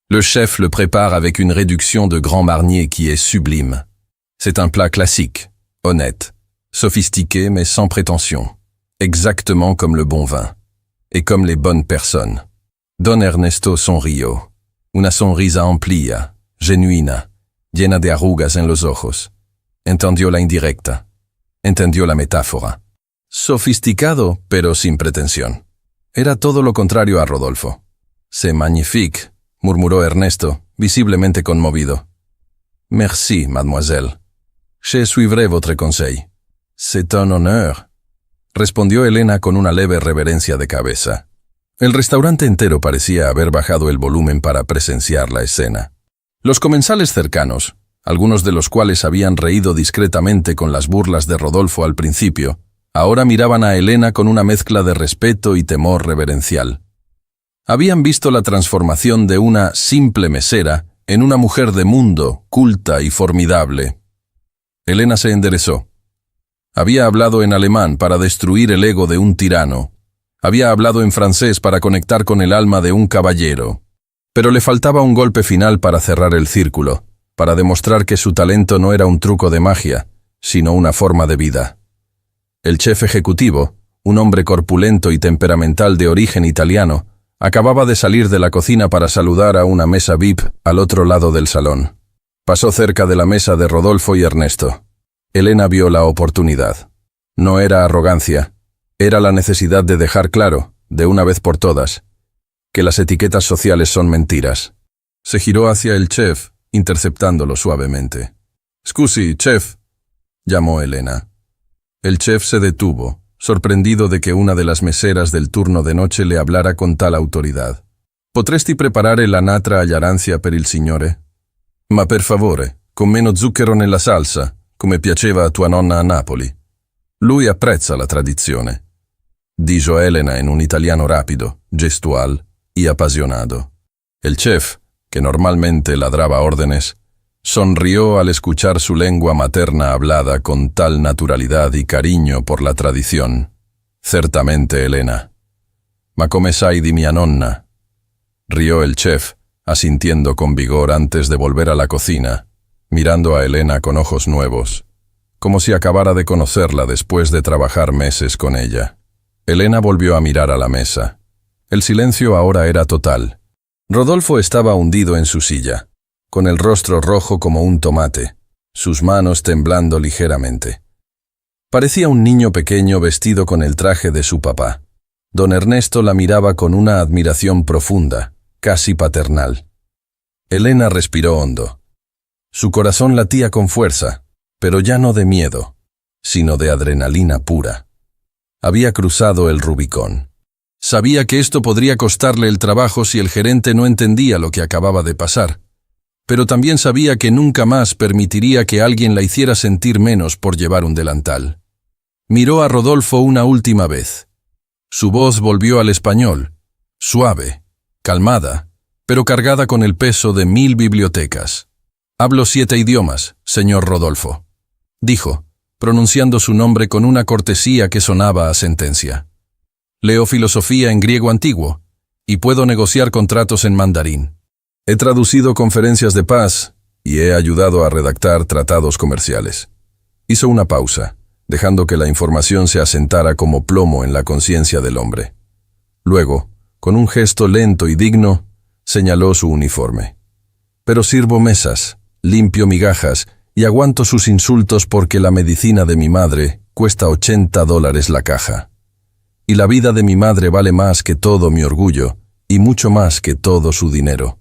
Le chef le prépare avec une réduction de Grand Marnier qui est sublime. C'est un plat classique, honnête, sophistiqué mais sans prétention, exactement comme le bon vin, et comme les bonnes personnes. Don Ernesto sonrió, una sonrisa amplia, genuina, llena de arrugas en los ojos. Entendió la indirecta, entendió la metáfora. Sofisticado, pero sin pretensión. Era todo lo contrario a Rodolfo. «C'est magnifique», murmuró Ernesto, visiblemente conmovido. «Merci, mademoiselle. Je suivrai votre conseil». «C'est un honneur», respondió Elena con una leve reverencia de cabeza. El restaurante entero parecía haber bajado el volumen para presenciar la escena. Los comensales cercanos, algunos de los cuales habían reído discretamente con las burlas de Rodolfo al principio, ahora miraban a Elena con una mezcla de respeto y temor reverencial. Habían visto la transformación de una simple mesera en una mujer de mundo, culta y formidable. Elena se enderezó. Había hablado en alemán para destruir el ego de un tirano. Había hablado en francés para conectar con el alma de un caballero. Pero le faltaba un golpe final para cerrar el círculo, para demostrar que su talento no era un truco de magia, sino una forma de vida. El chef ejecutivo, un hombre corpulento y temperamental de origen italiano, acababa de salir de la cocina para saludar a una mesa VIP al otro lado del salón. Pasó cerca de la mesa de Rodolfo y Ernesto. Elena vio la oportunidad. No era arrogancia, era la necesidad de dejar claro, de una vez por todas, que las etiquetas sociales son mentiras. Se giró hacia el chef, interceptándolo suavemente. «Scusi, chef», llamó Elena. El chef se detuvo, sorprendido de que una de las meseras del turno de noche le hablara con tal autoridad. «Potresti preparare l'anatra all'arancia per il signore? Ma per favore, con meno zucchero nella salsa, come piaceva a tua nonna a Napoli. Lui apprezza la tradizione», dijo Elena en un italiano rápido, gestual y apasionado. El chef, que normalmente ladraba órdenes, sonrió al escuchar su lengua materna hablada con tal naturalidad y cariño por la tradición. «Certamente, Elena. Ma come sai di mia nonna?» rió el chef, asintiendo con vigor antes de volver a la cocina, mirando a Elena con ojos nuevos, como si acabara de conocerla después de trabajar meses con ella. Elena volvió a mirar a la mesa. El silencio ahora era total. Rodolfo estaba hundido en su silla, con el rostro rojo como un tomate, sus manos temblando ligeramente. Parecía un niño pequeño vestido con el traje de su papá. Don Ernesto la miraba con una admiración profunda, casi paternal. Elena respiró hondo. Su corazón latía con fuerza, pero ya no de miedo, sino de adrenalina pura. Había cruzado el Rubicón. Sabía que esto podría costarle el trabajo si el gerente no entendía lo que acababa de pasar, pero también sabía que nunca más permitiría que alguien la hiciera sentir menos por llevar un delantal. Miró a Rodolfo una última vez. Su voz volvió al español, suave, calmada, pero cargada con el peso de 1000 bibliotecas. «Hablo 7 idiomas, señor Rodolfo», dijo, pronunciando su nombre con una cortesía que sonaba a sentencia. «Leo filosofía en griego antiguo, y puedo negociar contratos en mandarín. He traducido conferencias de paz y he ayudado a redactar tratados comerciales». Hizo una pausa, dejando que la información se asentara como plomo en la conciencia del hombre. Luego, con un gesto lento y digno, señaló su uniforme. «Pero sirvo mesas, limpio migajas y aguanto sus insultos porque la medicina de mi madre cuesta $80 la caja. Y la vida de mi madre vale más que todo mi orgullo y mucho más que todo su dinero».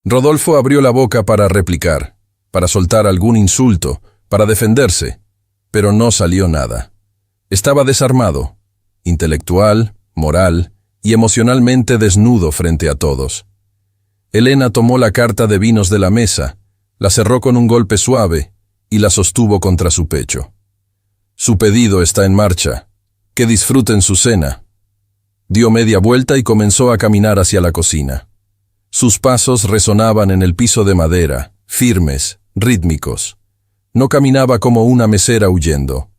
Rodolfo abrió la boca para replicar, para soltar algún insulto, para defenderse, pero no salió nada. Estaba desarmado, intelectual, moral y emocionalmente desnudo frente a todos. Elena tomó la carta de vinos de la mesa, la cerró con un golpe suave y la sostuvo contra su pecho. Su pedido está en marcha. Que disfruten su cena. Dio media vuelta y comenzó a caminar hacia la cocina. Sus pasos resonaban en el piso de madera, firmes, rítmicos. No caminaba como una mesera huyendo.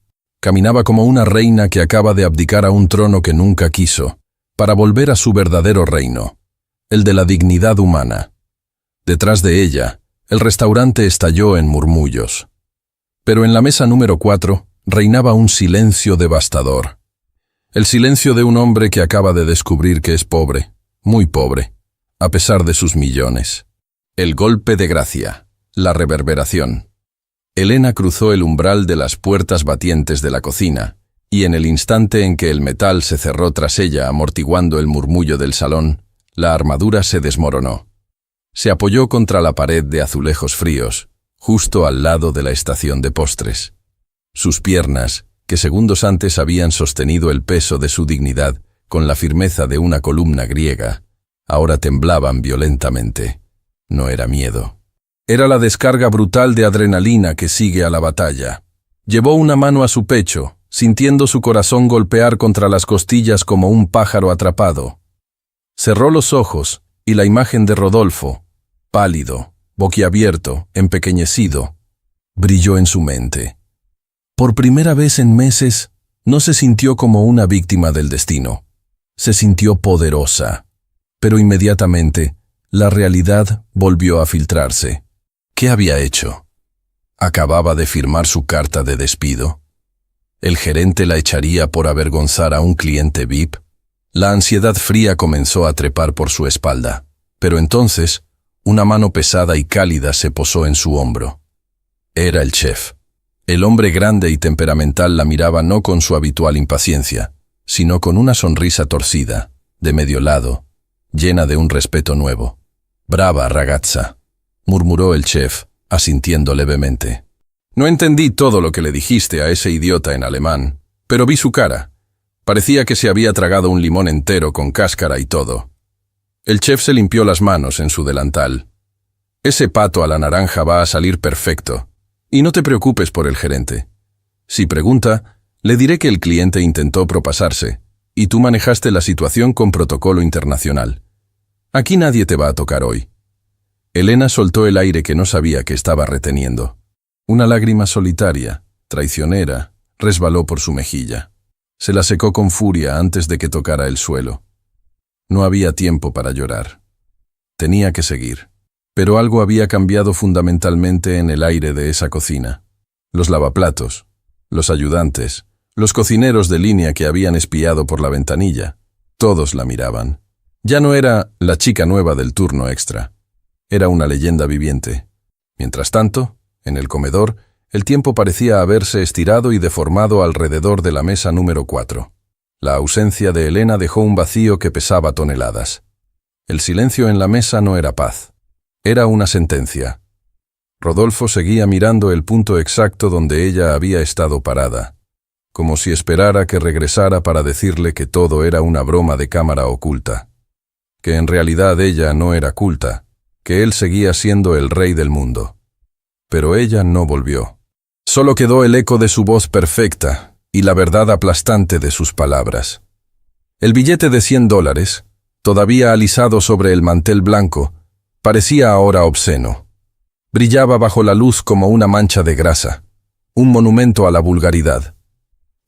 Caminaba como una reina que acaba de abdicar a un trono que nunca quiso, para volver a su verdadero reino, el de la dignidad humana. Detrás de ella, el restaurante estalló en murmullos. Pero en la mesa número 4 reinaba un silencio devastador. El silencio de un hombre que acaba de descubrir que es pobre, muy pobre, a pesar de sus millones. El golpe de gracia, la reverberación. Elena cruzó el umbral de las puertas batientes de la cocina, y en el instante en que el metal se cerró tras ella amortiguando el murmullo del salón, la armadura se desmoronó. Se apoyó contra la pared de azulejos fríos, justo al lado de la estación de postres. Sus piernas, que segundos antes habían sostenido el peso de su dignidad con la firmeza de una columna griega, ahora temblaban violentamente. No era miedo. Era la descarga brutal de adrenalina que sigue a la batalla. Llevó una mano a su pecho, sintiendo su corazón golpear contra las costillas como un pájaro atrapado. Cerró los ojos y la imagen de Rodolfo, pálido, boquiabierto, empequeñecido, brilló en su mente. Por primera vez en meses, no se sintió como una víctima del destino. Se sintió poderosa. Pero inmediatamente, la realidad volvió a filtrarse. ¿Qué había hecho? Acababa de firmar su carta de despido. ¿El gerente la echaría por avergonzar a un cliente VIP? La ansiedad fría comenzó a trepar por su espalda. Pero entonces, una mano pesada y cálida se posó en su hombro. Era el chef. El hombre grande y temperamental la miraba no con su habitual impaciencia, sino con una sonrisa torcida, de medio lado, llena de un respeto nuevo. «Brava, ragazza», murmuró el chef, asintiendo levemente. «No entendí todo lo que le dijiste a ese idiota en alemán, pero vi su cara. Parecía que se había tragado un limón entero con cáscara y todo». El chef se limpió las manos en su delantal. «Ese pato a la naranja va a salir perfecto. Y no te preocupes por el gerente. Si pregunta, le diré que el cliente intentó propasarse, y tú manejaste la situación con protocolo internacional. Aquí nadie te va a tocar hoy». Elena soltó el aire que no sabía que estaba reteniendo. Una lágrima solitaria, traicionera, resbaló por su mejilla. Se la secó con furia antes de que tocara el suelo. No había tiempo para llorar. Tenía que seguir. Pero algo había cambiado fundamentalmente en el aire de esa cocina. Los lavaplatos, los ayudantes, los cocineros de línea que habían espiado por la ventanilla, todos la miraban. Ya no era la chica nueva del turno extra. Era una leyenda viviente. Mientras tanto, en el comedor, el tiempo parecía haberse estirado y deformado alrededor de la mesa número 4. La ausencia de Elena dejó un vacío que pesaba toneladas. El silencio en la mesa no era paz. Era una sentencia. Rodolfo seguía mirando el punto exacto donde ella había estado parada, como si esperara que regresara para decirle que todo era una broma de cámara oculta, que en realidad ella no era culta, que él seguía siendo el rey del mundo. Pero ella no volvió. Solo quedó el eco de su voz perfecta y la verdad aplastante de sus palabras. El billete de $100, todavía alisado sobre el mantel blanco, parecía ahora obsceno. Brillaba bajo la luz como una mancha de grasa, un monumento a la vulgaridad.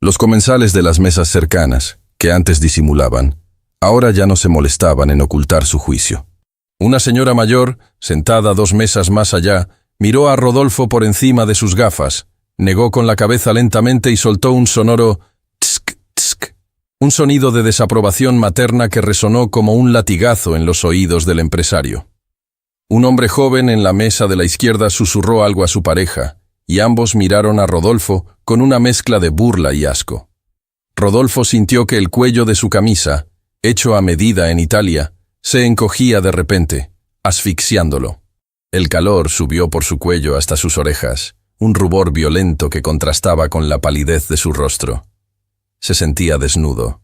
Los comensales de las mesas cercanas, que antes disimulaban, ahora ya no se molestaban en ocultar su juicio. Una señora mayor, sentada 2 mesas más allá, miró a Rodolfo por encima de sus gafas, negó con la cabeza lentamente y soltó un sonoro tsk, tsk, un sonido de desaprobación materna que resonó como un latigazo en los oídos del empresario. Un hombre joven en la mesa de la izquierda susurró algo a su pareja, y ambos miraron a Rodolfo con una mezcla de burla y asco. Rodolfo sintió que el cuello de su camisa, hecho a medida en Italia, se encogía de repente, asfixiándolo. El calor subió por su cuello hasta sus orejas, un rubor violento que contrastaba con la palidez de su rostro. Se sentía desnudo.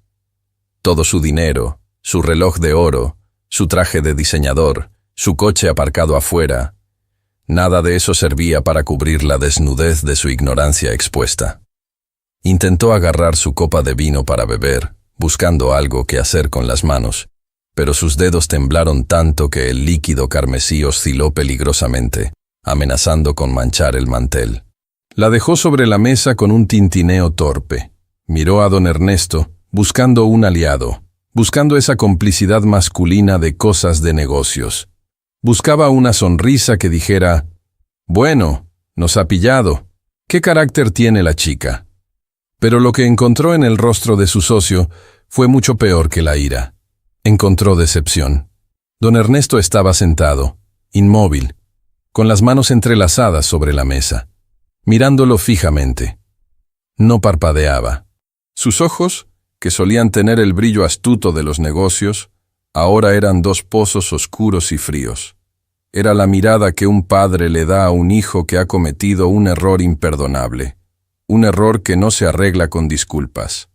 Todo su dinero, su reloj de oro, su traje de diseñador, su coche aparcado afuera. Nada de eso servía para cubrir la desnudez de su ignorancia expuesta. Intentó agarrar su copa de vino para beber, buscando algo que hacer con las manos, pero sus dedos temblaron tanto que el líquido carmesí osciló peligrosamente, amenazando con manchar el mantel. La dejó sobre la mesa con un tintineo torpe. Miró a don Ernesto, buscando un aliado, buscando esa complicidad masculina de cosas de negocios. Buscaba una sonrisa que dijera: «Bueno, nos ha pillado. ¿Qué carácter tiene la chica?». Pero lo que encontró en el rostro de su socio fue mucho peor que la ira. Encontró decepción. Don Ernesto estaba sentado, inmóvil, con las manos entrelazadas sobre la mesa, mirándolo fijamente. No parpadeaba. Sus ojos, que solían tener el brillo astuto de los negocios, ahora eran dos pozos oscuros y fríos. Era la mirada que un padre le da a un hijo que ha cometido un error imperdonable, un error que no se arregla con disculpas.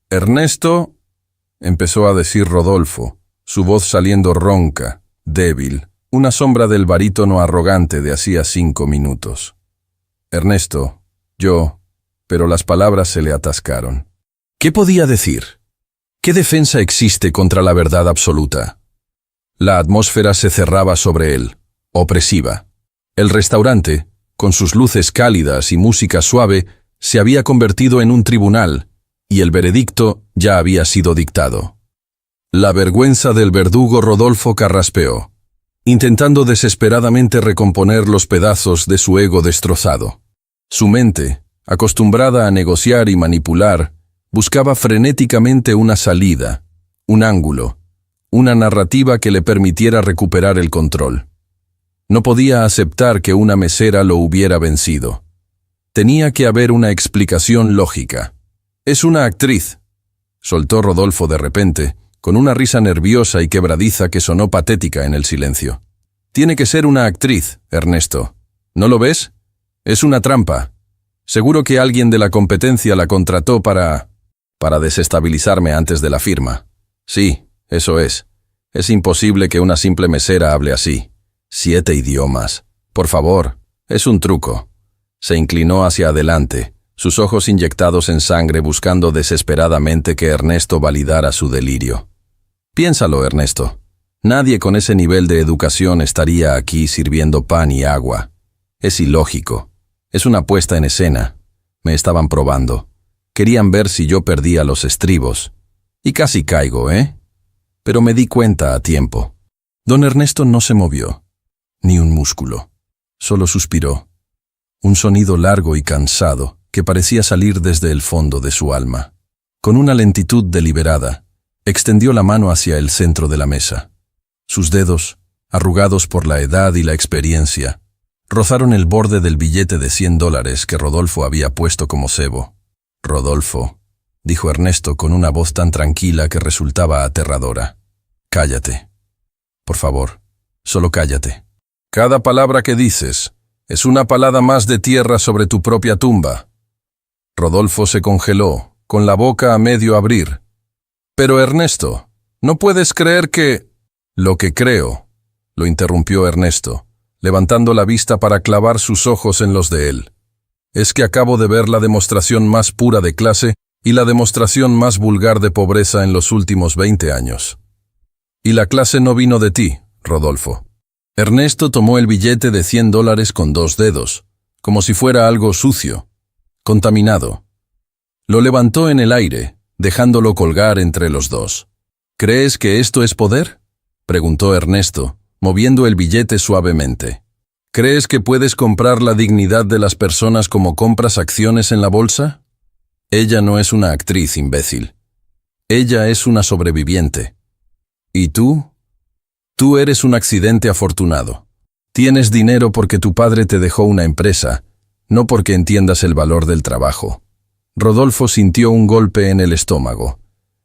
«Ernesto», empezó a decir Rodolfo, su voz saliendo ronca, débil, una sombra del barítono arrogante de hacía 5 minutos. «Ernesto, pero las palabras se le atascaron. ¿Qué podía decir? ¿Qué defensa existe contra la verdad absoluta? La atmósfera se cerraba sobre él, opresiva. El restaurante, con sus luces cálidas y música suave, se había convertido en un tribunal, y el veredicto ya había sido dictado. La vergüenza del verdugo Rodolfo carraspeó, intentando desesperadamente recomponer los pedazos de su ego destrozado. Su mente, acostumbrada a negociar y manipular, buscaba frenéticamente una salida, un ángulo, una narrativa que le permitiera recuperar el control. No podía aceptar que una mesera lo hubiera vencido. Tenía que haber una explicación lógica. «Es una actriz», soltó Rodolfo de repente, con una risa nerviosa y quebradiza que sonó patética en el silencio. «Tiene que ser una actriz, Ernesto. ¿No lo ves? Es una trampa. Seguro que alguien de la competencia la contrató para desestabilizarme antes de la firma. Sí, eso es. Es imposible que una simple mesera hable así. 7 idiomas. Por favor, es un truco». Se inclinó hacia adelante, sus ojos inyectados en sangre buscando desesperadamente que Ernesto validara su delirio. «Piénsalo, Ernesto. Nadie con ese nivel de educación estaría aquí sirviendo pan y agua. Es ilógico. Es una puesta en escena. Me estaban probando. Querían ver si yo perdía los estribos. Y casi caigo, ¿eh? Pero me di cuenta a tiempo». Don Ernesto no se movió, ni un músculo. Solo suspiró. Un sonido largo y cansado que parecía salir desde el fondo de su alma. Con una lentitud deliberada, extendió la mano hacia el centro de la mesa. Sus dedos, arrugados por la edad y la experiencia, rozaron el borde del billete de $100 que Rodolfo había puesto como cebo. «Rodolfo», dijo Ernesto con una voz tan tranquila que resultaba aterradora. «Cállate. Por favor, solo cállate. Cada palabra que dices es una palada más de tierra sobre tu propia tumba». Rodolfo se congeló, con la boca a medio abrir. «Pero Ernesto, ¿no puedes creer que...?» «Lo que creo», lo interrumpió Ernesto, levantando la vista para clavar sus ojos en los de él, «es que acabo de ver la demostración más pura de clase y la demostración más vulgar de pobreza en los últimos 20 años. Y la clase no vino de ti, Rodolfo». Ernesto tomó el billete de $100 con 2 dedos, como si fuera algo sucio, contaminado. Lo levantó en el aire, dejándolo colgar entre los dos. «¿Crees que esto es poder?», preguntó Ernesto, moviendo el billete suavemente. «¿Crees que puedes comprar la dignidad de las personas como compras acciones en la bolsa? Ella no es una actriz, imbécil. Ella es una sobreviviente. ¿Y tú? Tú eres un accidente afortunado. Tienes dinero porque tu padre te dejó una empresa, no porque entiendas el valor del trabajo». Rodolfo sintió un golpe en el estómago.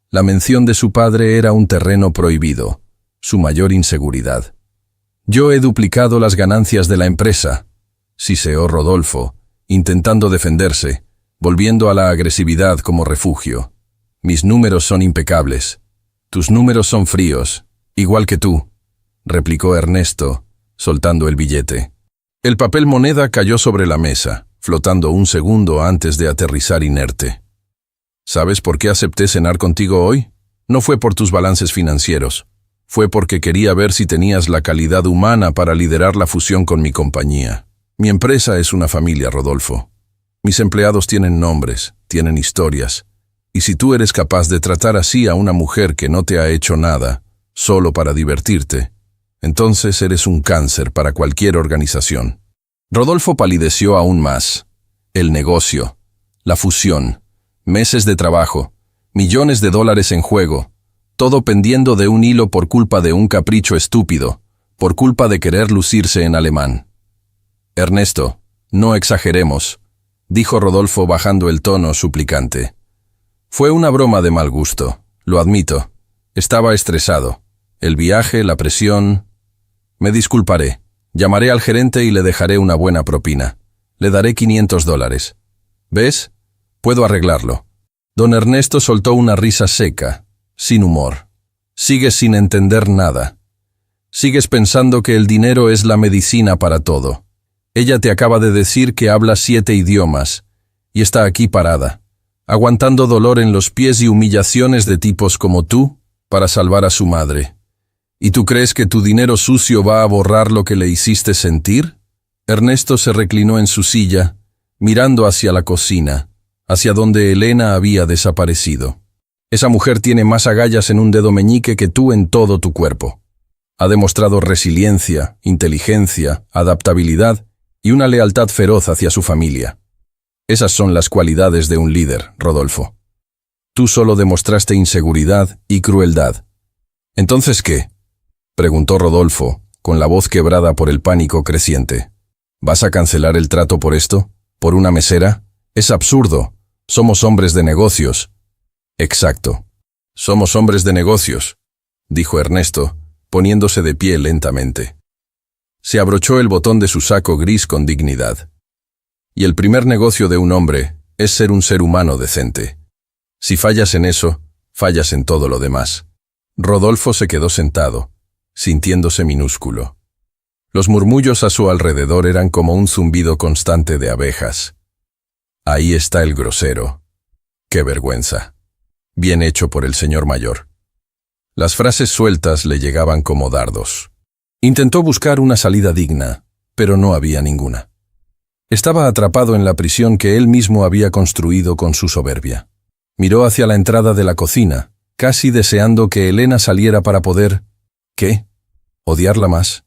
La mención de su padre era un terreno prohibido, su mayor inseguridad. «Yo he duplicado las ganancias de la empresa», siseó Rodolfo, intentando defenderse, volviendo a la agresividad como refugio. «Mis números son impecables. Tus números son fríos, igual que tú. replicó Ernesto, soltando el billete. El papel moneda cayó sobre la mesa, flotando un segundo antes de aterrizar inerte. ¿Sabes por qué acepté cenar contigo hoy? No fue por tus balances financieros. Fue porque quería ver si tenías la calidad humana para liderar la fusión con mi compañía. Mi empresa es una familia, Rodolfo. Mis empleados tienen nombres, tienen historias. Y si tú eres capaz de tratar así a una mujer que no te ha hecho nada, solo para divertirte, entonces eres un cáncer para cualquier organización. Rodolfo palideció aún más. El negocio, la fusión, meses de trabajo, millones de dólares en juego, todo pendiendo de un hilo por culpa de un capricho estúpido, por culpa de querer lucirse en alemán. Ernesto, no exageremos, dijo Rodolfo bajando el tono suplicante. Fue una broma de mal gusto, lo admito. Estaba estresado. El viaje, la presión... Me disculparé. Llamaré al gerente y le dejaré una buena propina. Le daré $500. ¿Ves? Puedo arreglarlo. Don Ernesto soltó una risa seca, sin humor. Sigues sin entender nada. Sigues pensando que el dinero es la medicina para todo. Ella te acaba de decir que habla 7 idiomas y está aquí parada, aguantando dolor en los pies y humillaciones de tipos como tú para salvar a su madre. ¿Y tú crees que tu dinero sucio va a borrar lo que le hiciste sentir? Ernesto se reclinó en su silla, mirando hacia la cocina, hacia donde Elena había desaparecido. Esa mujer tiene más agallas en un dedo meñique que tú en todo tu cuerpo. Ha demostrado resiliencia, inteligencia, adaptabilidad y una lealtad feroz hacia su familia. Esas son las cualidades de un líder, Rodolfo. Tú solo demostraste inseguridad y crueldad. ¿Entonces qué?, preguntó Rodolfo, con la voz quebrada por el pánico creciente. ¿Vas a cancelar el trato por esto? ¿Por una mesera? Es absurdo. Somos hombres de negocios. Exacto. Somos hombres de negocios, dijo Ernesto, poniéndose de pie lentamente. Se abrochó el botón de su saco gris con dignidad. Y el primer negocio de un hombre es ser un ser humano decente. Si fallas en eso, fallas en todo lo demás. Rodolfo se quedó sentado, sintiéndose minúsculo. Los murmullos a su alrededor eran como un zumbido constante de abejas. Ahí está el grosero. ¡Qué vergüenza! Bien hecho por el señor mayor. Las frases sueltas le llegaban como dardos. Intentó buscar una salida digna, pero no había ninguna. Estaba atrapado en la prisión que él mismo había construido con su soberbia. Miró hacia la entrada de la cocina, casi deseando que Elena saliera para poder... ¿Qué? ¿Odiarla más?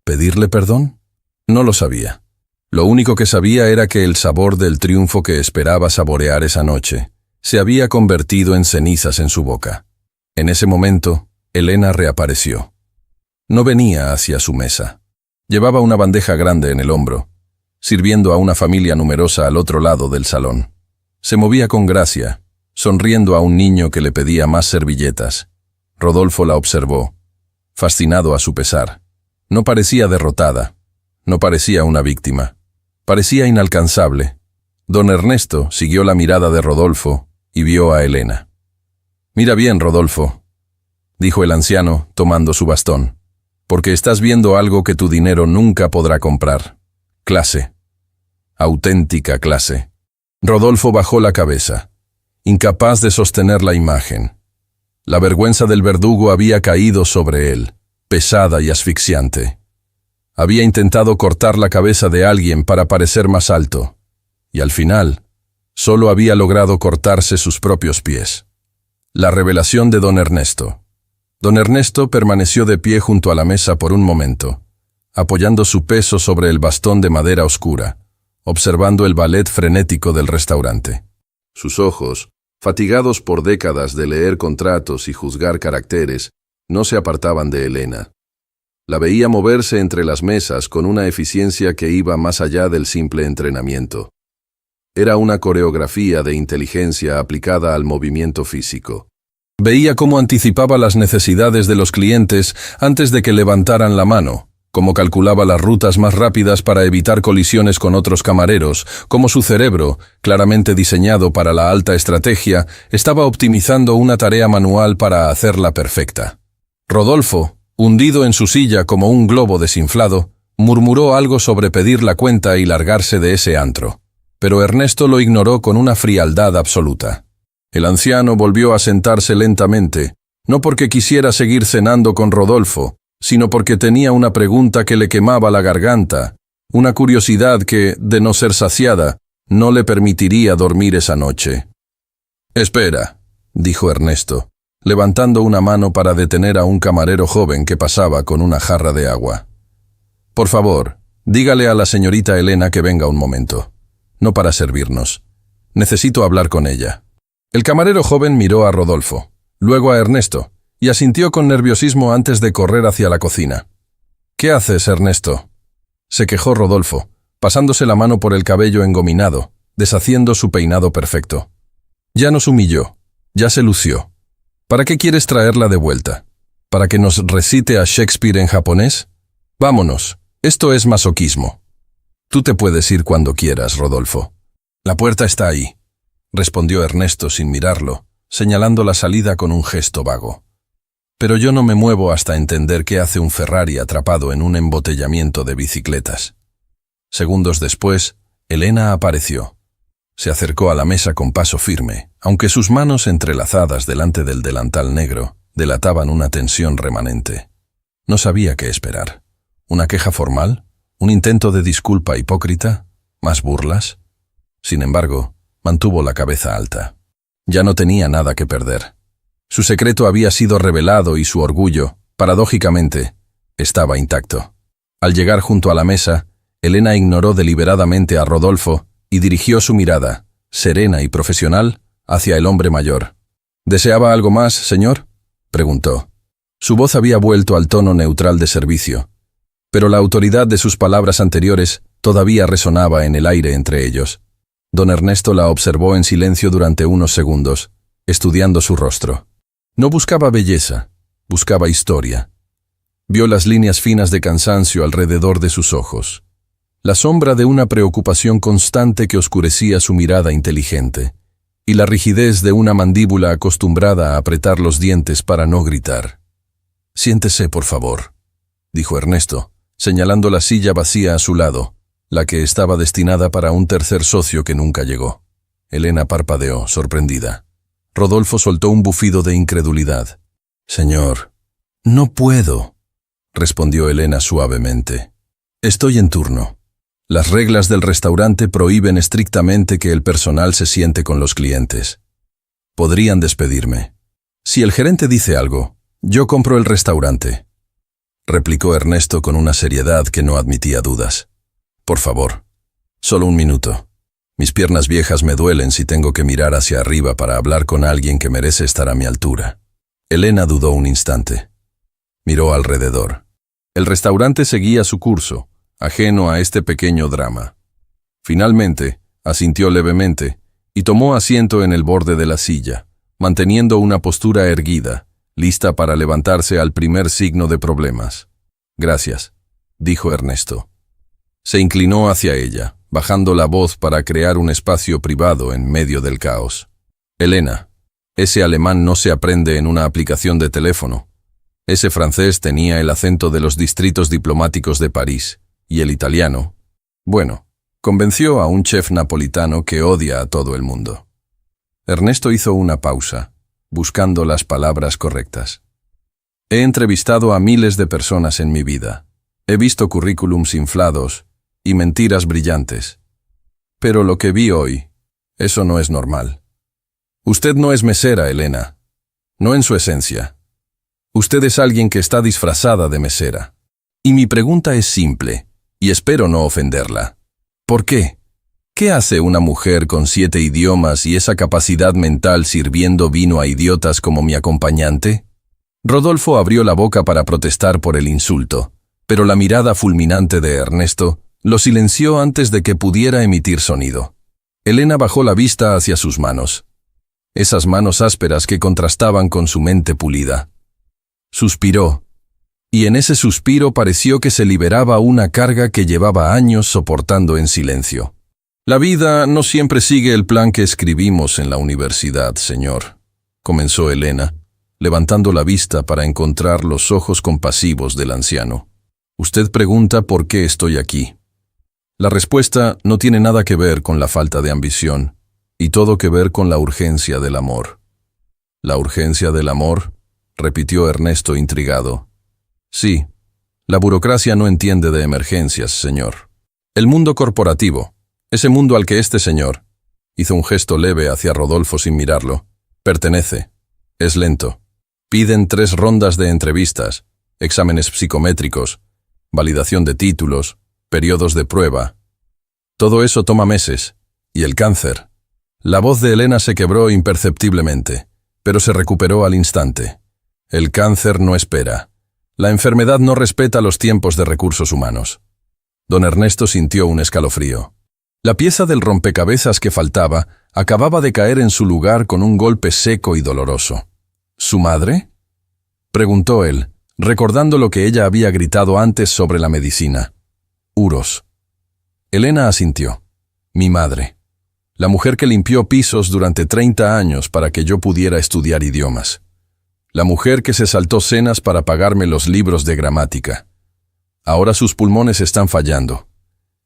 ¿Pedirle perdón? No lo sabía. Lo único que sabía era que el sabor del triunfo que esperaba saborear esa noche se había convertido en cenizas en su boca. En ese momento, Elena reapareció. No venía hacia su mesa. Llevaba una bandeja grande en el hombro, sirviendo a una familia numerosa al otro lado del salón. Se movía con gracia, sonriendo a un niño que le pedía más servilletas. Rodolfo la observó, fascinado a su pesar. No parecía derrotada, no parecía una víctima, parecía inalcanzable. Don Ernesto siguió la mirada de Rodolfo y vio a Elena. «Mira bien, Rodolfo», dijo el anciano, tomando su bastón, «porque estás viendo algo que tu dinero nunca podrá comprar. Clase. Auténtica clase». Rodolfo bajó la cabeza, incapaz de sostener la imagen. La vergüenza del verdugo había caído sobre él, pesada y asfixiante. Había intentado cortar la cabeza de alguien para parecer más alto, y al final, solo había logrado cortarse sus propios pies. La revelación de don Ernesto. Don Ernesto permaneció de pie junto a la mesa por un momento, apoyando su peso sobre el bastón de madera oscura, observando el ballet frenético del restaurante. Sus ojos, fatigados por décadas de leer contratos y juzgar caracteres, no se apartaban de Elena. La veía moverse entre las mesas con una eficiencia que iba más allá del simple entrenamiento. Era una coreografía de inteligencia aplicada al movimiento físico. Veía cómo anticipaba las necesidades de los clientes antes de que levantaran la mano, cómo calculaba las rutas más rápidas para evitar colisiones con otros camareros, cómo su cerebro, claramente diseñado para la alta estrategia, estaba optimizando una tarea manual para hacerla perfecta. Rodolfo, Hundido en su silla como un globo desinflado, murmuró algo sobre pedir la cuenta y largarse de ese antro. Pero Ernesto lo ignoró con una frialdad absoluta. El anciano volvió a sentarse lentamente, no porque quisiera seguir cenando con Rodolfo, sino porque tenía una pregunta que le quemaba la garganta, una curiosidad que, de no ser saciada, no le permitiría dormir esa noche. «Espera», dijo Ernesto, levantando una mano para detener a un camarero joven que pasaba con una jarra de agua. «Por favor, dígale a la señorita Elena que venga un momento. No para servirnos. Necesito hablar con ella». El camarero joven miró a Rodolfo, luego a Ernesto, y asintió con nerviosismo antes de correr hacia la cocina. «¿Qué haces, Ernesto?», se quejó Rodolfo, pasándose la mano por el cabello engominado, deshaciendo su peinado perfecto. «Ya nos humilló, ya se lució. ¿Para qué quieres traerla de vuelta? ¿Para que nos recite a Shakespeare en japonés? Vámonos, esto es masoquismo». «Tú te puedes ir cuando quieras, Rodolfo. La puerta está ahí», respondió Ernesto sin mirarlo, señalando la salida con un gesto vago. «Pero yo no me muevo hasta entender qué hace un Ferrari atrapado en un embotellamiento de bicicletas». Segundos después, Elena apareció. Se acercó a la mesa con paso firme, aunque sus manos entrelazadas delante del delantal negro delataban una tensión remanente. No sabía qué esperar. ¿Una queja formal? ¿Un intento de disculpa hipócrita? ¿Más burlas? Sin embargo, mantuvo la cabeza alta. Ya no tenía nada que perder. Su secreto había sido revelado y su orgullo, paradójicamente, estaba intacto. Al llegar junto a la mesa, Elena ignoró deliberadamente a Rodolfo y dirigió su mirada, serena y profesional, hacia el hombre mayor. «¿Deseaba algo más, señor?», preguntó. Su voz había vuelto al tono neutral de servicio, pero la autoridad de sus palabras anteriores todavía resonaba en el aire entre ellos. Don Ernesto la observó en silencio durante unos segundos, estudiando su rostro. No buscaba belleza, buscaba historia. Vio las líneas finas de cansancio alrededor de sus ojos, la sombra de una preocupación constante que oscurecía su mirada inteligente, y la rigidez de una mandíbula acostumbrada a apretar los dientes para no gritar. «Siéntese, por favor», dijo Ernesto, señalando la silla vacía a su lado, la que estaba destinada para un tercer socio que nunca llegó. Elena parpadeó, sorprendida. Rodolfo soltó un bufido de incredulidad. «Señor, no puedo», respondió Elena suavemente. «Estoy en turno. Las reglas del restaurante prohíben estrictamente que el personal se siente con los clientes. Podrían despedirme. Si el gerente dice algo, yo compro el restaurante», replicó Ernesto con una seriedad que no admitía dudas. «Por favor, solo un minuto. Mis piernas viejas me duelen si tengo que mirar hacia arriba para hablar con alguien que merece estar a mi altura». Elena dudó un instante. Miró alrededor. El restaurante seguía su curso, ajeno a este pequeño drama. Finalmente, asintió levemente y tomó asiento en el borde de la silla, manteniendo una postura erguida, lista para levantarse al primer signo de problemas. «Gracias», dijo Ernesto. Se inclinó hacia ella, bajando la voz para crear un espacio privado en medio del caos. «Elena, ese alemán no se aprende en una aplicación de teléfono. Ese francés tenía el acento de los distritos diplomáticos de París, y el italiano, bueno, convenció a un chef napolitano que odia a todo el mundo». Ernesto hizo una pausa, buscando las palabras correctas. «He entrevistado a miles de personas en mi vida. He visto currículums inflados y mentiras brillantes. Pero lo que vi hoy, eso no es normal. Usted no es mesera, Elena. No en su esencia. Usted es alguien que está disfrazada de mesera. Y mi pregunta es simple, y espero no ofenderla. ¿Por qué? ¿Qué hace una mujer con 7 idiomas y esa capacidad mental sirviendo vino a idiotas como mi acompañante?» Rodolfo abrió la boca para protestar por el insulto, pero la mirada fulminante de Ernesto lo silenció antes de que pudiera emitir sonido. Elena bajó la vista hacia sus manos, esas manos ásperas que contrastaban con su mente pulida. Suspiró, y en ese suspiro pareció que se liberaba una carga que llevaba años soportando en silencio. «La vida no siempre sigue el plan que escribimos en la universidad, señor», comenzó Elena, levantando la vista para encontrar los ojos compasivos del anciano. Usted pregunta por qué estoy aquí. La respuesta no tiene nada que ver con la falta de ambición, y todo que ver con la urgencia del amor. ¿La urgencia del amor?, repitió Ernesto intrigado. Sí, la burocracia no entiende de emergencias, señor. El mundo corporativo, ese mundo al que este señor, hizo un gesto leve hacia Rodolfo sin mirarlo, pertenece. Es lento. Piden 3 rondas de entrevistas, exámenes psicométricos, validación de títulos, periodos de prueba. Todo eso toma meses. ¿Y el cáncer? La voz de Elena se quebró imperceptiblemente, pero se recuperó al instante. El cáncer no espera. La enfermedad no respeta los tiempos de recursos humanos. Don Ernesto sintió un escalofrío. La pieza del rompecabezas que faltaba acababa de caer en su lugar con un golpe seco y doloroso. ¿Su madre?, preguntó él, recordando lo que ella había gritado antes sobre la medicina. Uros. Elena asintió. Mi madre. La mujer que limpió pisos durante 30 años para que yo pudiera estudiar idiomas. La mujer que se saltó cenas para pagarme los libros de gramática. Ahora sus pulmones están fallando.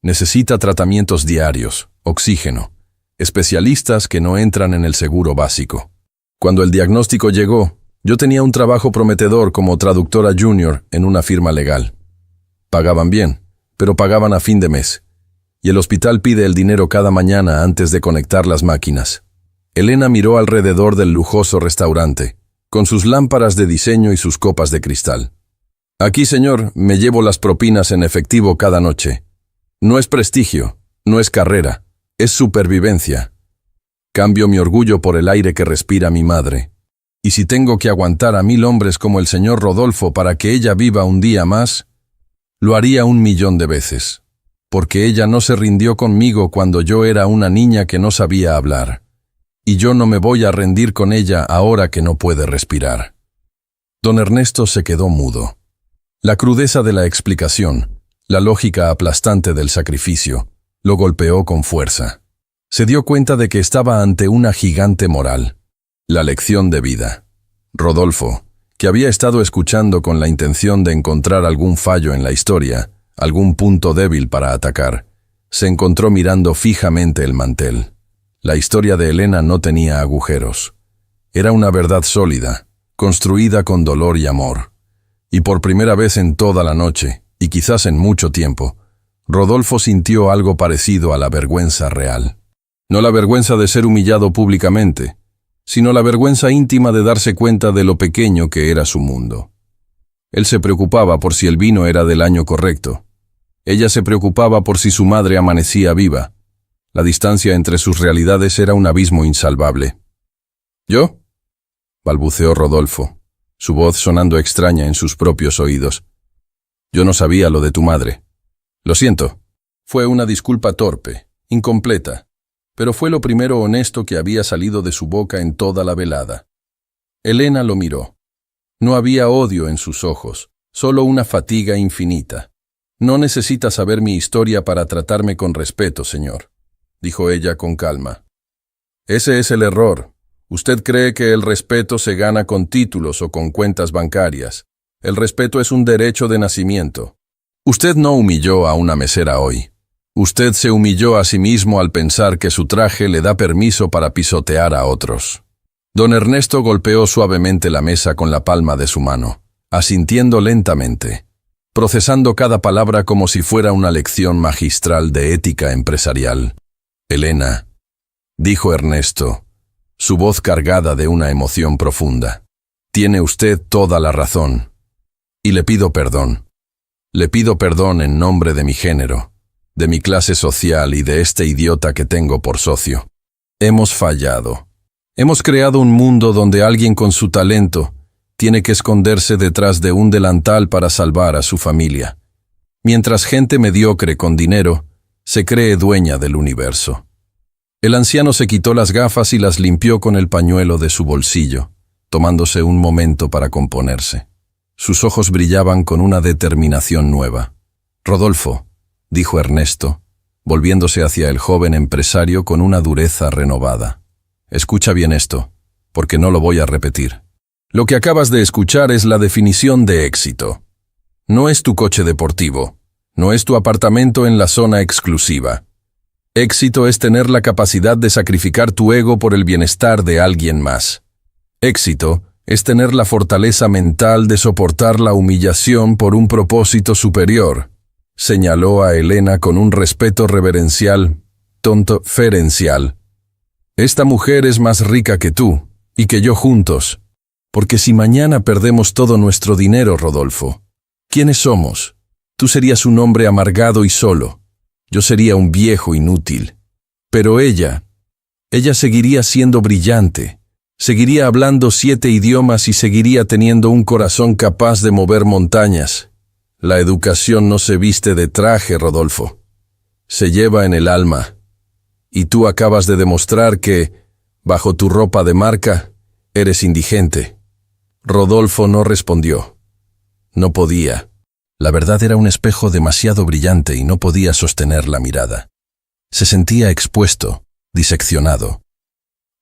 Necesita tratamientos diarios, oxígeno, especialistas que no entran en el seguro básico. Cuando el diagnóstico llegó, yo tenía un trabajo prometedor como traductora junior en una firma legal. Pagaban bien, pero pagaban a fin de mes. Y el hospital pide el dinero cada mañana antes de conectar las máquinas. Elena miró alrededor del lujoso restaurante, con sus lámparas de diseño y sus copas de cristal. Aquí, señor, me llevo las propinas en efectivo cada noche. No es prestigio, no es carrera, es supervivencia. Cambio mi orgullo por el aire que respira mi madre. Y si tengo que aguantar a 1000 hombres como el señor Rodolfo para que ella viva un día más, lo haría 1.000.000 de veces. Porque ella no se rindió conmigo cuando yo era una niña que no sabía hablar. Y yo no me voy a rendir con ella ahora que no puede respirar. Don Ernesto se quedó mudo. La crudeza de la explicación, la lógica aplastante del sacrificio, lo golpeó con fuerza. Se dio cuenta de que estaba ante una gigante moral. La lección de vida. Rodolfo, que había estado escuchando con la intención de encontrar algún fallo en la historia, algún punto débil para atacar, se encontró mirando fijamente el mantel. La historia de Elena no tenía agujeros. Era una verdad sólida, construida con dolor y amor. Y por primera vez en toda la noche, y quizás en mucho tiempo, Rodolfo sintió algo parecido a la vergüenza real. No la vergüenza de ser humillado públicamente, sino la vergüenza íntima de darse cuenta de lo pequeño que era su mundo. Él se preocupaba por si el vino era del año correcto. Ella se preocupaba por si su madre amanecía viva. La distancia entre sus realidades era un abismo insalvable. ¿Yo?, balbuceó Rodolfo, su voz sonando extraña en sus propios oídos. Yo no sabía lo de tu madre. Lo siento. Fue una disculpa torpe, incompleta, pero fue lo primero honesto que había salido de su boca en toda la velada. Elena lo miró. No había odio en sus ojos, solo una fatiga infinita. No necesita saber mi historia para tratarme con respeto, señor, dijo ella con calma. Ese es el error. Usted cree que el respeto se gana con títulos o con cuentas bancarias. El respeto es un derecho de nacimiento. Usted no humilló a una mesera hoy. Usted se humilló a sí mismo al pensar que su traje le da permiso para pisotear a otros. Don Ernesto golpeó suavemente la mesa con la palma de su mano, asintiendo lentamente, procesando cada palabra como si fuera una lección magistral de ética empresarial. Elena, dijo Ernesto, su voz cargada de una emoción profunda. Tiene usted toda la razón. Y le pido perdón. Le pido perdón en nombre de mi género, de mi clase social y de este idiota que tengo por socio. Hemos fallado. Hemos creado un mundo donde alguien con su talento tiene que esconderse detrás de un delantal para salvar a su familia, mientras gente mediocre con dinero se cree dueña del universo. El anciano se quitó las gafas y las limpió con el pañuelo de su bolsillo, tomándose un momento para componerse. Sus ojos brillaban con una determinación nueva. Rodolfo, dijo Ernesto, volviéndose hacia el joven empresario con una dureza renovada. Escucha bien esto, porque no lo voy a repetir. Lo que acabas de escuchar es la definición de éxito. No es tu coche deportivo, no es tu apartamento en la zona exclusiva. Éxito es tener la capacidad de sacrificar tu ego por el bienestar de alguien más. Éxito es tener la fortaleza mental de soportar la humillación por un propósito superior, señaló a Elena con un respeto reverencial, ferencial. Esta mujer es más rica que tú, y que yo juntos, porque si mañana perdemos todo nuestro dinero, Rodolfo, ¿quiénes somos? Tú serías un hombre amargado y solo, yo sería un viejo inútil. Pero ella seguiría siendo brillante, seguiría hablando 7 idiomas y seguiría teniendo un corazón capaz de mover montañas. La educación no se viste de traje, Rodolfo, se lleva en el alma. Y tú acabas de demostrar que, bajo tu ropa de marca, eres indigente. Rodolfo no respondió. No podía. La verdad era un espejo demasiado brillante y no podía sostener la mirada. Se sentía expuesto, diseccionado.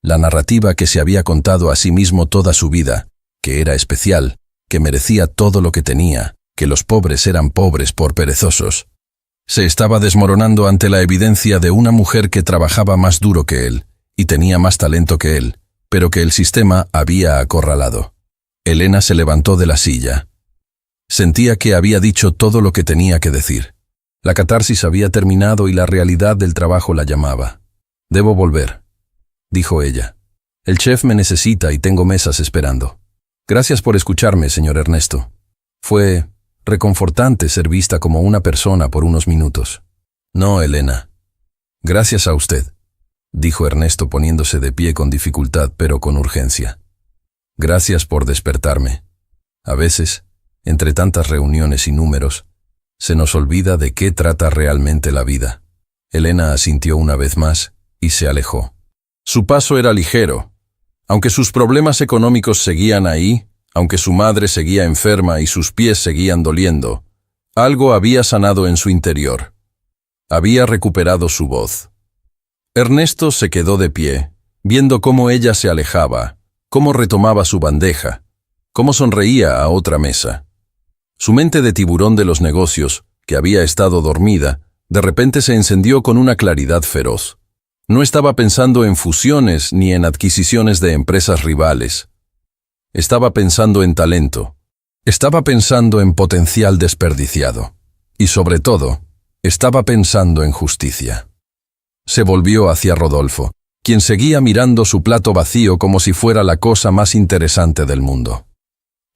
La narrativa que se había contado a sí mismo toda su vida, que era especial, que merecía todo lo que tenía, que los pobres eran pobres por perezosos, se estaba desmoronando ante la evidencia de una mujer que trabajaba más duro que él y tenía más talento que él, pero que el sistema había acorralado. Elena se levantó de la silla. Sentía que había dicho todo lo que tenía que decir. La catarsis había terminado y la realidad del trabajo la llamaba. «Debo volver», dijo ella. «El chef me necesita y tengo mesas esperando. Gracias por escucharme, señor Ernesto. Fue reconfortante ser vista como una persona por unos minutos». «No, Elena. Gracias a usted», dijo Ernesto poniéndose de pie con dificultad pero con urgencia. «Gracias por despertarme. A veces, entre tantas reuniones y números, se nos olvida de qué trata realmente la vida». Elena asintió una vez más y se alejó. Su paso era ligero. Aunque sus problemas económicos seguían ahí, aunque su madre seguía enferma y sus pies seguían doliendo, algo había sanado en su interior. Había recuperado su voz. Ernesto se quedó de pie, viendo cómo ella se alejaba, cómo retomaba su bandeja, cómo sonreía a otra mesa. Su mente de tiburón de los negocios, que había estado dormida, de repente se encendió con una claridad feroz. No estaba pensando en fusiones ni en adquisiciones de empresas rivales. Estaba pensando en talento. Estaba pensando en potencial desperdiciado. Y sobre todo, estaba pensando en justicia. Se volvió hacia Rodolfo, quien seguía mirando su plato vacío como si fuera la cosa más interesante del mundo.